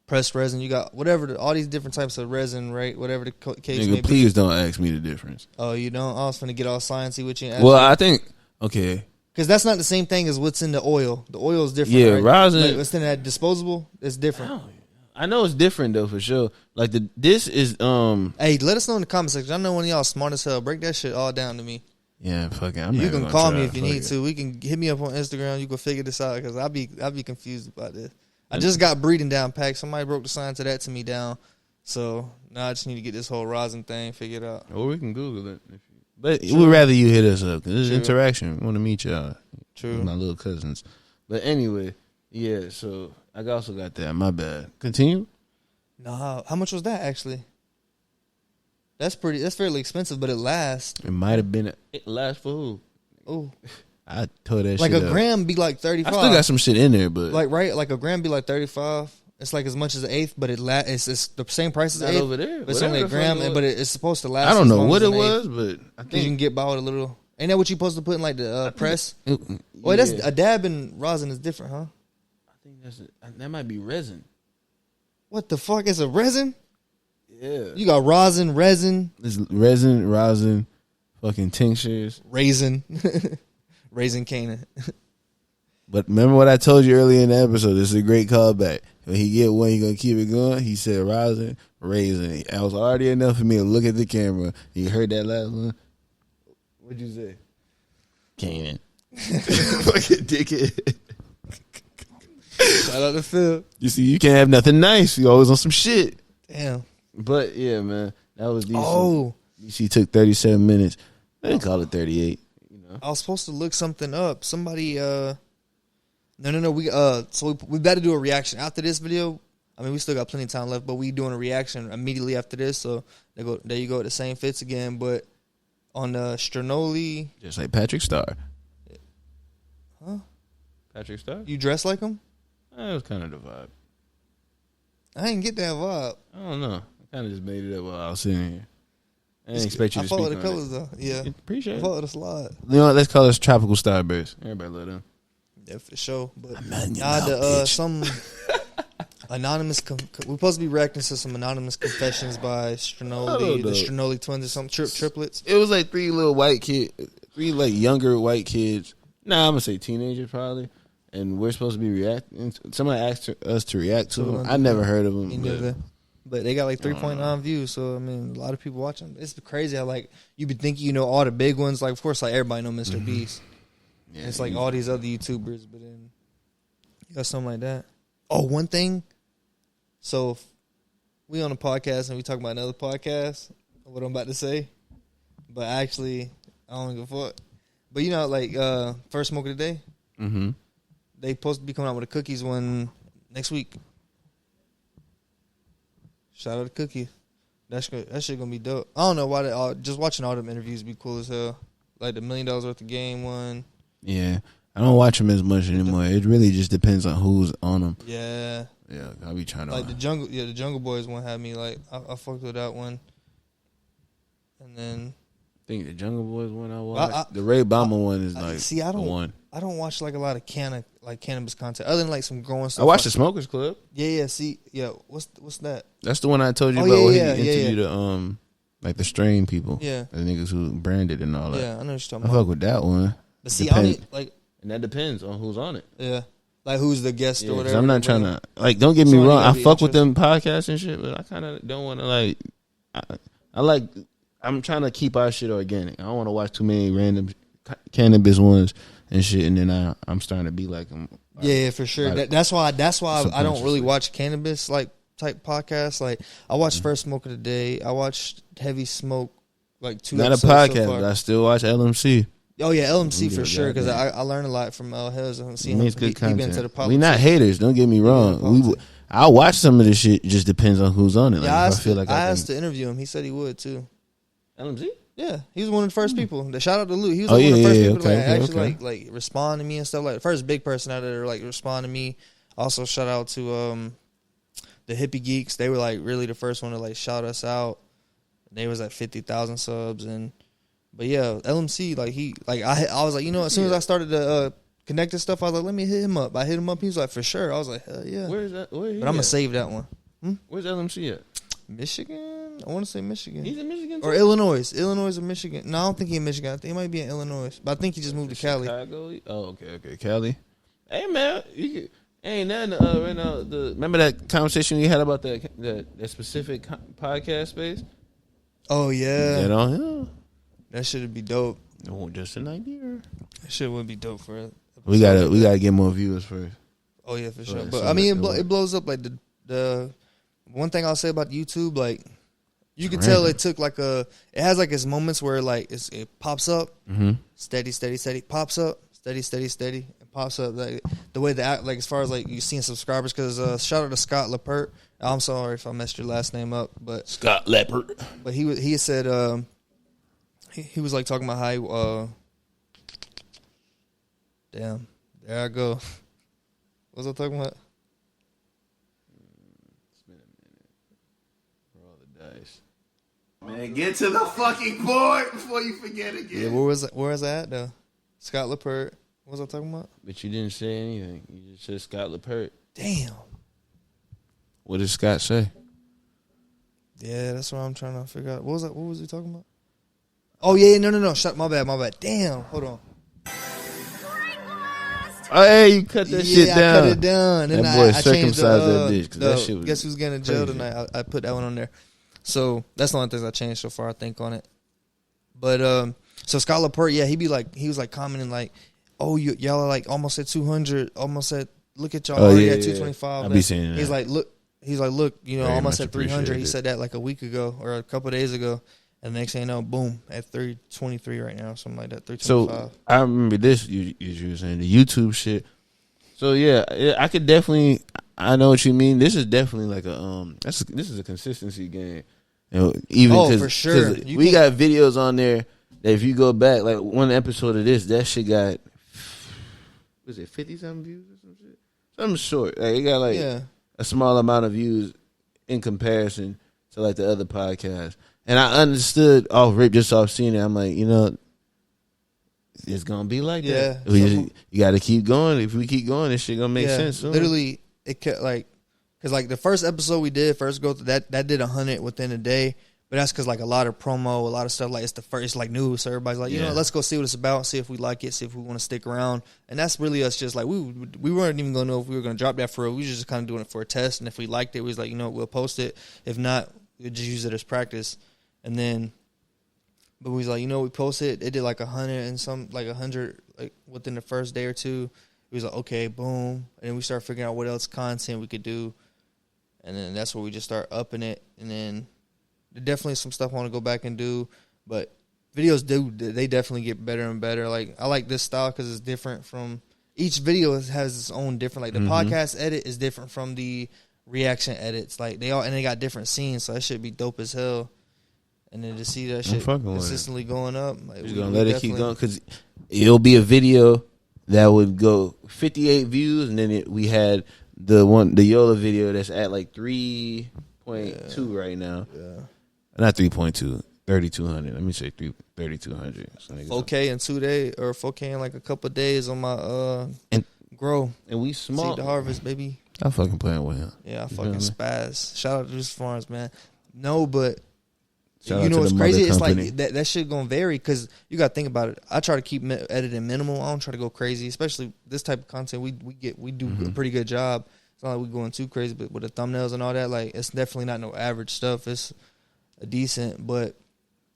pressed resin, you got whatever, all these different types of resin, right? Whatever the case may be. Please don't ask me the difference. Oh, you don't? I was finna get all sciencey with you. Well, I think, okay. Because that's not the same thing as what's in the oil. The oil is different, yeah, right? Rosin. Like, what's in that disposable? It's different. I know it's different, though, for sure. Like, this is, Hey, let us know in the comment section. I know one of y'all smart as hell. Break that shit all down to me. Yeah, fuck it. You can call me if you need to. We can hit me up on Instagram. You can figure this out because I'll be confused about this. I just got breeding down packed. Somebody broke the science of that to me down. So now I just need to get this whole rosin thing figured out. Or we can Google it. But we'd rather you hit us up because it's interaction. We want to meet y'all. True. My little cousins. But anyway, yeah, so I also got that. My bad. Continue? Nah, how much was that actually? That's fairly expensive, but it lasts. It might have been. It lasts for who? Oh, I told that like shit a gram be like 35. I still got some shit in there, but like a gram be like 35. It's like as much as an eighth, but it's the same price as an eighth. Over there, but it's only a gram, but it's supposed to last. I don't know what it was, but I think you can get by with a little. Ain't that what you supposed to put in like the press? Well, that's a dab and rosin is different, huh? I think that might be resin. What the fuck is a resin? Yeah. You got rosin, resin. It's resin, rosin, fucking tinctures. Raisin. Raisin Canaan. But remember what I told you earlier in the episode? This is a great callback. When he get one, he going to keep it going. He said rosin, raisin. That was already enough for me to look at the camera. You heard that last one? What'd you say? Canaan. Fucking dickhead. Shout out to Phil. You see, you can't have nothing nice. You always on some shit. Damn. But yeah, man, that was decent. Oh, DC took 37 minutes. They didn't call it 38. You know, I was supposed to look something up. Somebody, no. So we got to do a reaction after this video. I mean, we still got plenty of time left, but we doing a reaction immediately after this. So there you go. The same fits again, but on Stronoli, just like Patrick Starr. Huh? Patrick Starr? You dress like him? That was kind of the vibe. I didn't get that vibe. I don't know. I kind of just made it up while I was sitting here. I didn't expect you to speak on it. I follow the colors, though. Yeah. Appreciate it. I follow the slide. You know what? Let's call us Tropical Starburst. Everybody love them. Yeah, for sure. But bitch. some anonymous... we're supposed to be reacting to some anonymous confessions by Stronoli, the Stronoli twins or some triplets. It was like three like younger white kids. Nah, I'm going to say teenagers probably. And we're supposed to be reacting. Somebody asked us to react to them. I never heard of them. But they got like 3.9 views. So, I mean, a lot of people watching. It's crazy how, like, you would think you know all the big ones. Like, of course, like, everybody know Mr. Beast. Yeah, it's like all these other YouTubers. But then you got something like that. Oh, one thing. So, we on a podcast and we talk about another podcast. What I'm about to say. But actually, I don't give a fuck. But, you know, like, First Smoke of the Day. Mm-hmm. They supposed to be coming out with a cookies one next week. Shout out to Cookie. That shit gonna be dope. I don't know why just watching all them interviews be cool as hell. Like the $1 million worth of game one. Yeah, I don't watch them as much anymore. It really just depends on who's on them. Yeah. Yeah, I'll be trying to like the Jungle Boys one had me like I fucked with that one. And then I think the Jungle Boys one I watched. The Ray Obama one is like see, I don't I don't watch like a lot of cannabis content other than like some growing stuff. I watched the Smokers Club. Yeah. See, what's that? That's the one I told you about. Where he interviewed the like the strain people. Yeah, the niggas who branded and all that. Yeah, I know what you're talking about. I fuck with that one. But see, I don't like, and that depends on who's on it. Yeah, like who's the guest or whatever. I'm not trying to like. Don't get me wrong. I fuck with them podcasts and shit, but I kind of don't want to like. I like. I'm trying to keep our shit organic. I don't want to watch too many random cannabis ones and shit, and then I'm starting to be like, yeah, for sure. That's why I don't really watch cannabis like type podcasts. Like I watched First Smoke of the Day. I watched Heavy Smoke like 2 not a podcast, but I still watch LMC. Oh yeah, LMC for sure because I learned a lot from Hills and seeing him. Good content. He been to the politics. We not haters. Don't get me wrong. I'll watch some of this shit. It just depends on who's on it. Like, yeah, I asked to interview him. He said he would too. LMC. Yeah, he was one of the first people. Shout out to Lou. He was one of the first people to actually like respond to me and stuff. Like the first big person out there like respond to me. Also, shout out to the Hippie Geeks. They were like really the first one to like shout us out. They was at 50,000 subs but yeah, LMC I was like, as soon as I started to connect this stuff, I was like, let me hit him up. I hit him up. He was like, for sure. I was like, hell yeah. Where is that? But I'm gonna save that one. Where's LMC at? Michigan? I want to say Michigan. He's in Michigan too? Or Illinois. Illinois or Michigan. No, I don't think he's in Michigan. I think he might be in Illinois. But I think he just moved to Cali. Chicago? Oh, okay. Cali. Hey, man. Ain't nothing right now. Remember that conversation we had about that specific podcast space? Oh, yeah. You know? That should be dope. No, just an idea. That shit would be dope for it. We gotta get more viewers first. Oh, yeah, for sure. But, I mean, it blows up. Like, the one thing I'll say about YouTube, like, you can tell it took like it has like its moments where like it pops up, steady, pops up, steady, and pops up. Like the way that like as far as like you seeing subscribers, because shout out to Scott Leppert. I'm sorry if I messed your last name up, but Scott Leppert. But he said he was like talking about how damn, there I go. What was I talking about? Man, get to the fucking board before you forget again. Yeah, where was I at though? Scott Leppert. What was I talking about? But you didn't say anything. You just said Scott Leppert. Damn. What did Scott say? Yeah, that's what I'm trying to figure out. What was he talking about? Oh yeah, no. Shut my bad. Damn, hold on. Oh, hey, you cut that shit down. I cut it down. That boy circumcised that bitch. That shit was guess who's getting in jail tonight? I put that one on there. So that's the only things I changed so far, I think, on it. But so Scott Leppert, yeah, he was like commenting like, "Oh, y'all are like almost at 200, almost at look at y'all already at 225." I be saying that. He's like, look, almost at 300. He it. said that like a week ago or a couple of days ago, and the next thing you know, boom, at 323 right now, something like that. 325. So I remember this. You were saying the YouTube shit. So yeah, I could definitely. I know what you mean. This is definitely like this is a consistency game. Even for sure. We got videos on there that if you go back, like one episode of this, that shit got 50-something views or some shit? Something short. Like it got like a small amount of views in comparison to like the other podcasts. And I understood just off seeing it. I'm like, it's gonna be like that. You got to keep going. If we keep going, this shit gonna make sense. Soon. Literally, it kept like, cause like the first episode we did, first go through that did 100 within a day. But that's cause like a lot of promo, a lot of stuff. Like it's like new, so everybody's like, let's go see what it's about, see if we like it, see if we want to stick around. And that's really us. Just like we weren't even gonna know if we were gonna drop that for real. We were just kind of doing it for a test. And if we liked it, we was like, we'll post it. If not, we'll just use it as practice. And then, but we was like, we posted. It did like 100 like within the first day or two. We was like, okay, boom. And then we started figuring out what else content we could do. And then that's where we just start upping it. And then there definitely some stuff I want to go back and do. But videos they definitely get better and better. Like I like this style because it's different from each video has its own different. Like the podcast edit is different from the reaction edits. Like they got different scenes, so that should be dope as hell. And then to see that shit consistently going up, like, we're gonna let it keep going because it'll be a video that would go 58 views, and then we had the Yola video that's at like 3.2 right now. Yeah, not 3.2. 3,200. Let me say 3,200. So 4K in 2 days or 4K in like a couple of days on my and grow. And we small. Seed to harvest, baby. I'm fucking playing with him. Yeah, I fucking spaz. Shout out to Juice Farms, man. No, but Shout you know what's crazy? It's company. like that shit gonna vary because you got to think about it. I try to keep editing minimal. I don't try to go crazy, especially this type of content. We do a pretty good job. It's not like we going too crazy, but with the thumbnails and all that, like it's definitely not no average stuff. It's a decent, but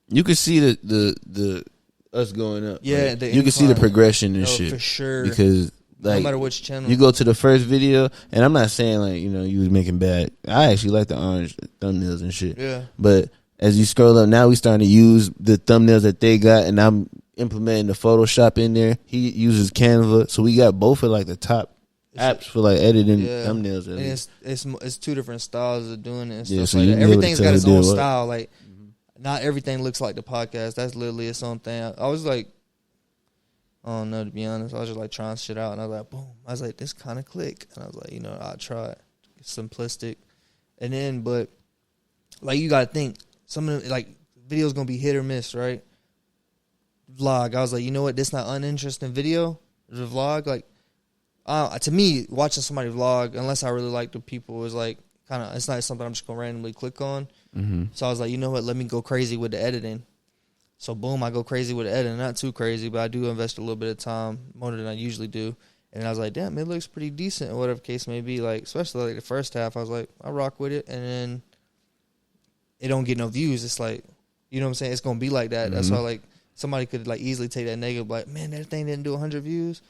you can see the us going up. Yeah, like, you can see the progression and shit for sure. Because like, no matter which channel you go to the first video, and I'm not saying like you was making bad. I actually like the orange thumbnails and shit. Yeah, but as you scroll up, now we starting to use the thumbnails that they got, and I'm implementing the Photoshop in there. He uses Canva, so we got both of like the top apps for like editing thumbnails. And it's two different styles of doing it. And yeah, stuff so like that. Everything's got its own style. Like not everything looks like the podcast. That's literally its own thing. I was like, I don't know, to be honest. I was just like trying shit out, and I was like, boom. I was like, this kind of click, and I was like, I'll try it. It's simplistic, and then but like you gotta think. Some of them, like, videos gonna be hit or miss, right? Vlog. I was like, you know what? This not uninteresting video. The vlog, like, to me, watching somebody vlog, unless I really like the people, is like kind of. It's not something I'm just gonna randomly click on. Mm-hmm. So I was like, you know what? Let me go crazy with the editing. So boom, I go crazy with the editing. Not too crazy, but I do invest a little bit of time, more than I usually do. And I was like, damn, it looks pretty decent, or whatever case may be. Like, especially like the first half, I was like, I rock with it, and then it don't get no views. It's like, you know what I'm saying? It's going to be like that. Mm-hmm. That's why, like, somebody could, like, easily take that negative, like, man, that thing didn't do 100 views.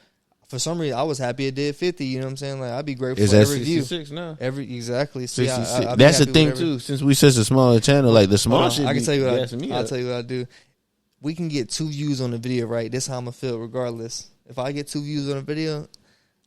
For some reason, I was happy it did 50, you know what I'm saying? Like, I'd be grateful for every view. Is that 66 now? Exactly. See, 66. That's the thing, too. Since we such a smaller channel, like, the small shit, I can tell you I'll tell you what I do. We can get 2 views on the video, right? This is how I'm going to feel regardless. If I get 2 views on a video,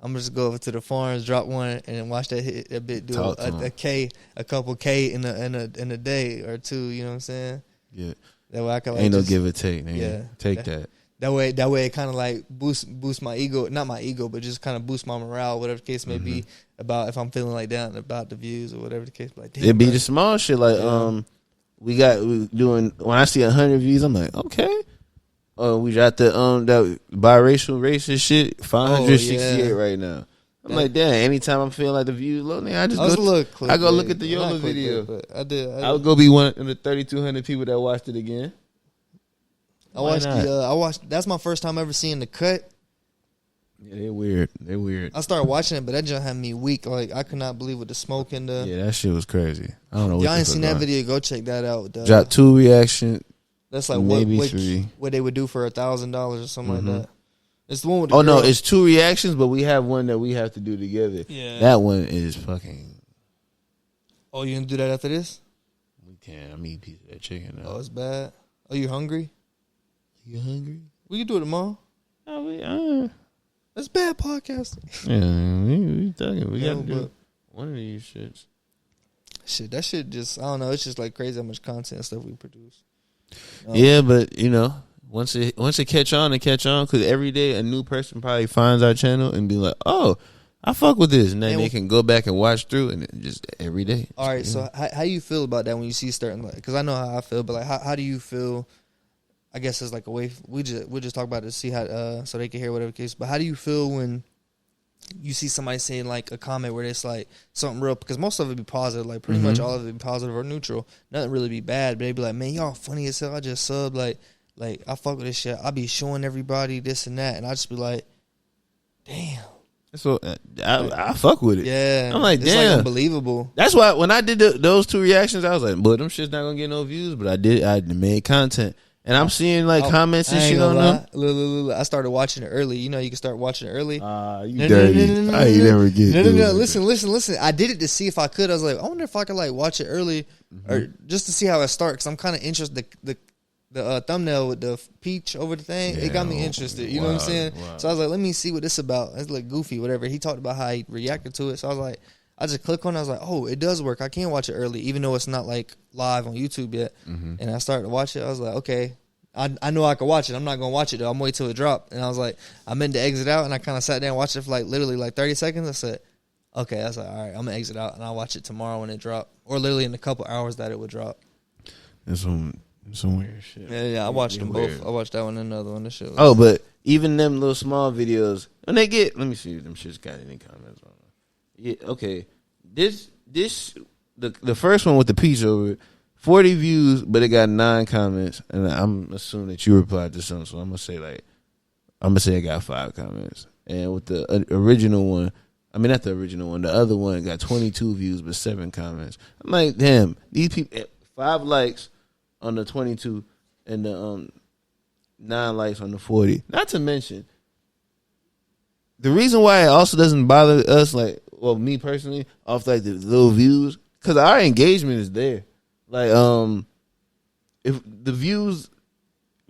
I'm just go over to the farms, drop one, and then watch that bit do a couple K in a day or two. You know what I'm saying? Yeah. That way I can like ain't no give or take. Man. Yeah, take that. That way it kind of like boost my ego, not my ego, but just kind of boost my morale, whatever the case may be. About if I'm feeling like down about the views or whatever the case. Like it be the small shit. Like we doing when I see 100 views, I'm like okay. We got the that biracial racist shit 568 right now. I'm like, damn. Anytime I'm feeling like the views low, I just go look at the Yola video. I would go be one of the 3,200 people that watched it again. I watched. That's my first time ever seeing the cut. Yeah, they're weird. I started watching it, but that just had me weak. Like I could not believe with the smoke and the. Yeah, that shit was crazy. I don't know. Y'all ain't seen that video? Go check that out. Drop 2 reactions. That's like maybe 3. What they would do for $1,000 or something like that. It's the one with the girl. No, it's 2 reactions, but we have one that we have to do together. Yeah, that one is fucking. Oh, you gonna do that after this? We can. I'm eating a piece of that chicken. Oh, it's bad. Are you hungry? You hungry? We can do it tomorrow. That's bad podcasting. Yeah, we talking. We gotta do one of these shits. Shit, that shit just I don't know. It's just like crazy how much content and stuff we produce. Yeah, but once it catch on, because every day a new person probably finds our channel and be like, oh, I fuck with this, and then they can go back and watch through, and just every day. All right, so how you feel about that when you see certain because I know how I feel, but like how do you feel? I guess it's like a way we'll just talk about it to see how so they can hear whatever case. But how do you feel when you see somebody saying like a comment where it's like something real, because most of it be positive, like pretty much all of it be positive or neutral, nothing really be bad, but they be like, man, y'all funny as hell, I just subbed, like I fuck with this shit, I be showing everybody this and that, and I just be like, damn. So I fuck with it. Yeah, I'm like, it's damn, like unbelievable. That's why when I did those 2 reactions, I was like, but them shit's not gonna get no views, but I made content. And I'm seeing like comments and shit on them. Look, I started watching it early. You know, you can start watching it early. You dirty. I ain't never get. No. Listen. I did it to see if I could. I was like, I wonder if I could like watch it early, or just to see how it starts. Because I'm kind of interested. The thumbnail with the peach over the thing, it got me interested. You know what I'm saying? Wow. So I was like, let me see what this about. It's like goofy, whatever. He talked about how he reacted to it. So I was like, I just click on it. I was like, oh, it does work. I can watch it early, even though it's not like live on YouTube yet. And I started to watch it. I was like, okay. I know I could watch it. I'm not going to watch it, though. I'm wait till it dropped. And I was like, I meant to exit out, and I kind of sat down and watched it for like literally like 30 seconds. I said, okay. I was like, all right, I'm going to exit out, and I'll watch it tomorrow when it dropped, or literally in a couple hours that it would drop. That's when some weird shit. Yeah, I watched them weird. both. I watched that one and another one. This shit. Oh, but even them little small videos, when they get, let me see if them shits got any comments on it. Yeah, okay. The first one with the peach over it, 40 views, but it got 9 comments, and I'm assuming that you replied to something, so I'm gonna say it got 5 comments. And with the original one, I mean not the original one, the other one got 22 views but 7 comments. I'm like, damn, these people 5 likes on the 22 and the 9 likes on the 40. Not to mention, the reason why it also doesn't bother us, like, well, me personally, off like the little views, because our engagement is there. Like, if the views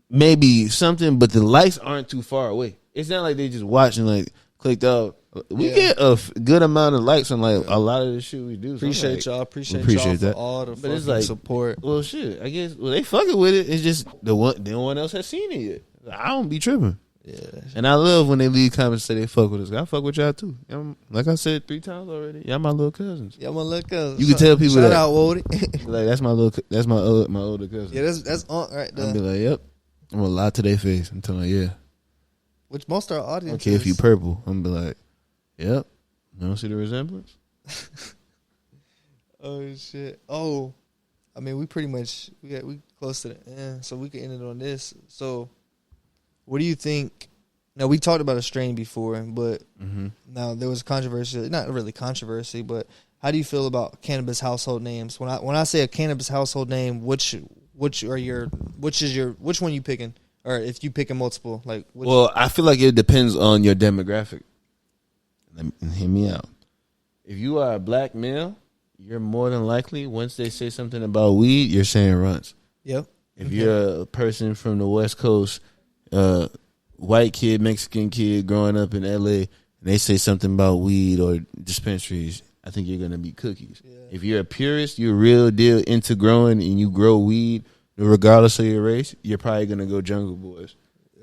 may be something, but the likes aren't too far away. It's not like they just watching, like, clicked out. We get a good amount of likes on, like, a lot of the shit we do. Appreciate so y'all. like, Appreciate y'all that. for all the fucking like, support. Well, shit, I guess, they fucking with it. It's just no one else has seen it yet. I don't be tripping. Yeah. And I love when they leave comments and say they fuck with us. I fuck with y'all too. Like I said 3 times already. Y'all my little cousins. Yeah, my little cousin. You can tell people shout that. out, Wody. Like that's my older cousin. Yeah, that's Aunt right there. I'll be like, yep. I'm gonna lie to their face and tell them, yeah. Which most of our audience. Okay, if you purple, I'm gonna be like, yep. You don't see the resemblance? Oh shit. Oh, I mean, we pretty much we close to the end, so we can end it on this. So, what do you think? Now we talked about a strain before, but now there was controversy. Not really controversy, but how do you feel about cannabis household names? When I say a cannabis household name, which one you picking? Or if you picking multiple, like well, I feel like it depends on your demographic. Hear me out. If you are a black male, you're more than likely, once they say something about weed, you're saying runts. Yep. If you're a person from the West Coast, white kid, Mexican kid growing up in LA, and they say something about weed or dispensaries, I think you're going to be cookies. Yeah. If you're a purist, you're real deal into growing and you grow weed, regardless of your race, you're probably going to go Jungle Boys.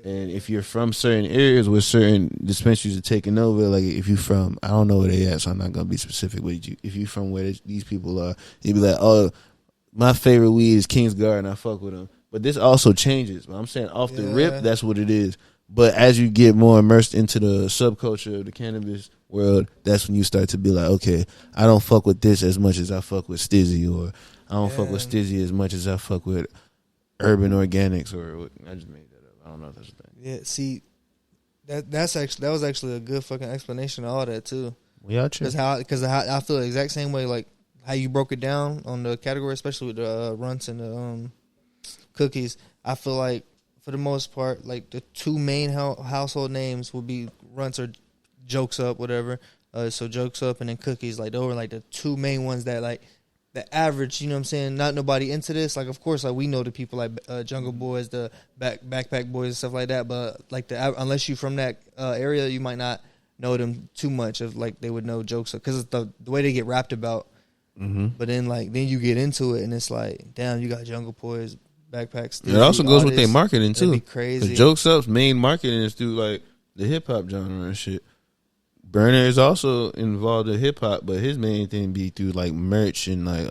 And if you're from certain areas where certain dispensaries are taking over, like if you from, I don't know where they at, so I'm not going to be specific with you. If you from where these people are, you'd be like, oh, my favorite weed is King's Garden, I fuck with them. But this also changes. I'm saying off the rip, that's what it is. But as you get more immersed into the subculture of the cannabis world, that's when you start to be like, okay, I don't fuck with this as much as I fuck with Stizzy, or I don't fuck with Stizzy as much as I fuck with Urban Organics, or I just made that up. I don't know if that's a thing. Yeah, see, that was actually a good fucking explanation of all that too. We out here. Because I feel the exact same way, like how you broke it down on the category, especially with the runts and the cookies. I feel like for the most part, like the 2 main household names would be runts or Jokes Up, whatever. So Jokes Up and then cookies, like those were like the 2 main ones that like the average, you know what I'm saying, not nobody into this. Like, of course, like we know the people like Jungle Boys, the Backpack Boys and stuff like that. But like unless you from that area, you might not know them too much. Of like they would know Jokes Up because it's the way they get rapped about. But then you get into it and it's like, damn, you got Jungle Boys, Backpacks. It also goes with their marketing too. That'd be crazy. The Jokes Up's main marketing is through like the hip hop genre and shit. Burner is also involved in hip hop, but his main thing be through like merch and like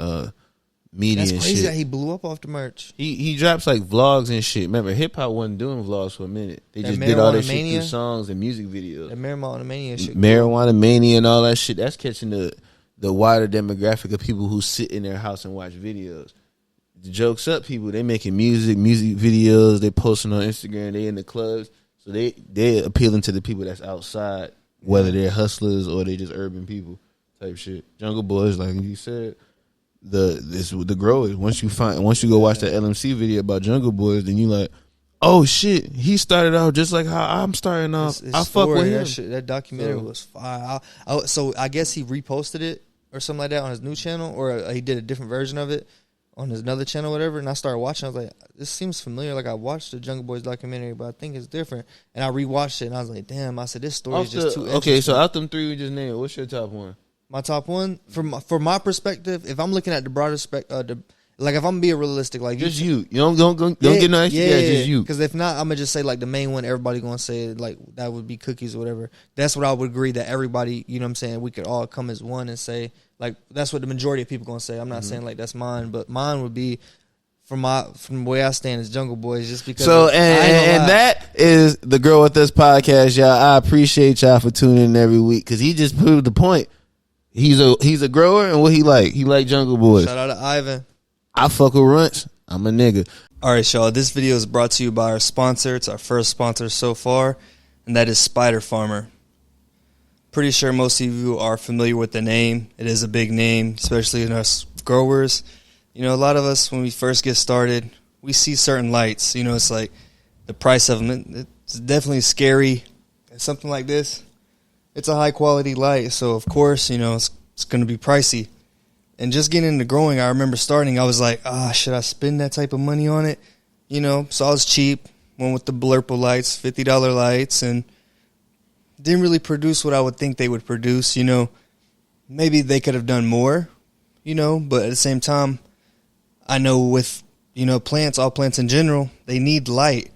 media. That's and crazy shit. that he blew up off the merch. He drops like vlogs and shit. Remember, hip hop wasn't doing vlogs for a minute. They That just did all that Marijuana shit Mania? through songs and music videos. That Marijuana Mania shit. Marijuana Mania and all that shit. That's catching the wider demographic of people who sit in their house and watch videos. The Jokes Up people, they making music videos. They posting on Instagram. They in the clubs, so they appealing to the people that's outside. Whether they're hustlers or they just urban people type shit. Jungle Boys, like you said, the growers. Once you go watch that LMC video about Jungle Boys, then you like, oh shit, he started out just like how I'm starting off. I fuck with him. That documentary was fire. So I guess he reposted it or something like that on his new channel, or he did a different version of it on his another channel, whatever. And I started watching. I was like, this seems familiar. Like I watched the Jungle Boys documentary, but I think it's different. And I rewatched it, and I was like, damn. I said, this story is just too interesting. Okay, so out them 3 we just named, what's your top one? My top one, from my perspective, if I'm looking at the broader like if I'm gonna be realistic, like just you don't get no extra. Yeah, just you. Because if not, I'm gonna just say like the main one. Everybody gonna say like that would be cookies or whatever. That's what I would agree that everybody, you know what I'm saying, we could all come as one and say like that's what the majority of people gonna say. I'm not saying like that's mine, but mine would be from the way I stand as Jungle Boys, just because. So and that is the Grow With Us podcast, y'all. I appreciate y'all for tuning in every week because he just proved the point. He's a grower, and what he like Jungle Boys. Shout out to Ivan. I fuck with runts. I'm a nigga. All right, y'all. This video is brought to you by our sponsor. It's our first sponsor so far, and that is Spider Farmer. Pretty sure most of you are familiar with the name. It is a big name, especially in us growers. You know, a lot of us, when we first get started, we see certain lights. You know, it's like the price of them. It's definitely scary. And something like this, it's a high-quality light. So, of course, you know, it's going to be pricey. And just getting into growing, I remember starting, I was like, should I spend that type of money on it? You know, so I was cheap. Went with the Blurple lights, $50 lights, and didn't really produce what I would think they would produce. You know, maybe they could have done more, you know, but at the same time, I know with, you know, plants, all plants in general, they need light,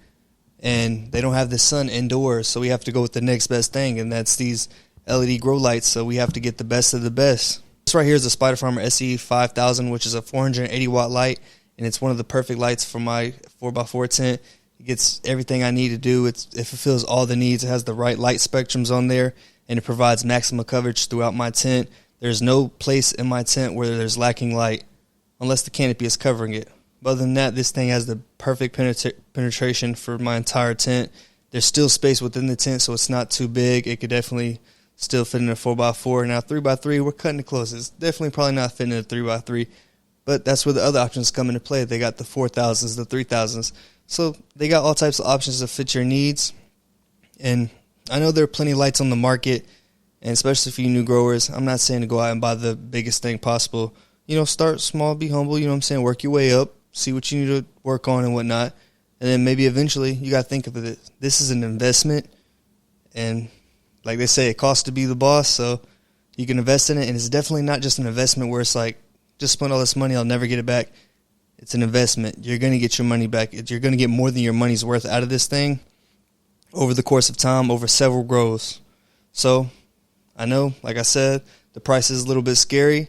and they don't have the sun indoors, so we have to go with the next best thing, and that's these LED grow lights, so we have to get the best of the best. This right here is the Spider Farmer SE 5000, which is a 480-watt light, and it's one of the perfect lights for my 4x4 tent. It gets everything I need to do. It fulfills all the needs. It has the right light spectrums on there, and it provides maximum coverage throughout my tent. There's no place in my tent where there's lacking light, unless the canopy is covering it. But other than that, this thing has the perfect penetration for my entire tent. There's still space within the tent, so it's not too big. It could definitely still fit in a 4x4. Now, 3x3, we're cutting it close. It's definitely probably not fitting in a 3x3, but that's where the other options come into play. They got the 4000s, the 3000s. So they got all types of options to fit your needs. And I know there are plenty of lights on the market, and especially for you new growers, I'm not saying to go out and buy the biggest thing possible. You know, start small, be humble, you know what I'm saying? Work your way up, see what you need to work on and whatnot. And then maybe eventually you got to think of it. This is an investment, and like they say, it costs to be the boss, so you can invest in it. And it's definitely not just an investment where it's like, just spend all this money, I'll never get it back. It's an investment. You're going to get your money back. You're going to get more than your money's worth out of this thing over the course of time, over several grows. So I know, like I said, the price is a little bit scary.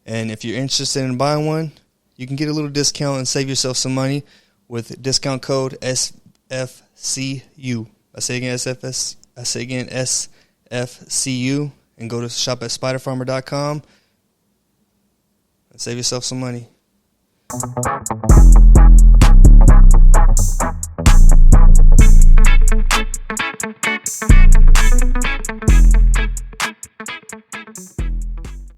And if you're interested in buying one, you can get a little discount and save yourself some money with discount code SFCU. I say again, SFCU, and go to shop at spiderfarmer.com and save yourself some money.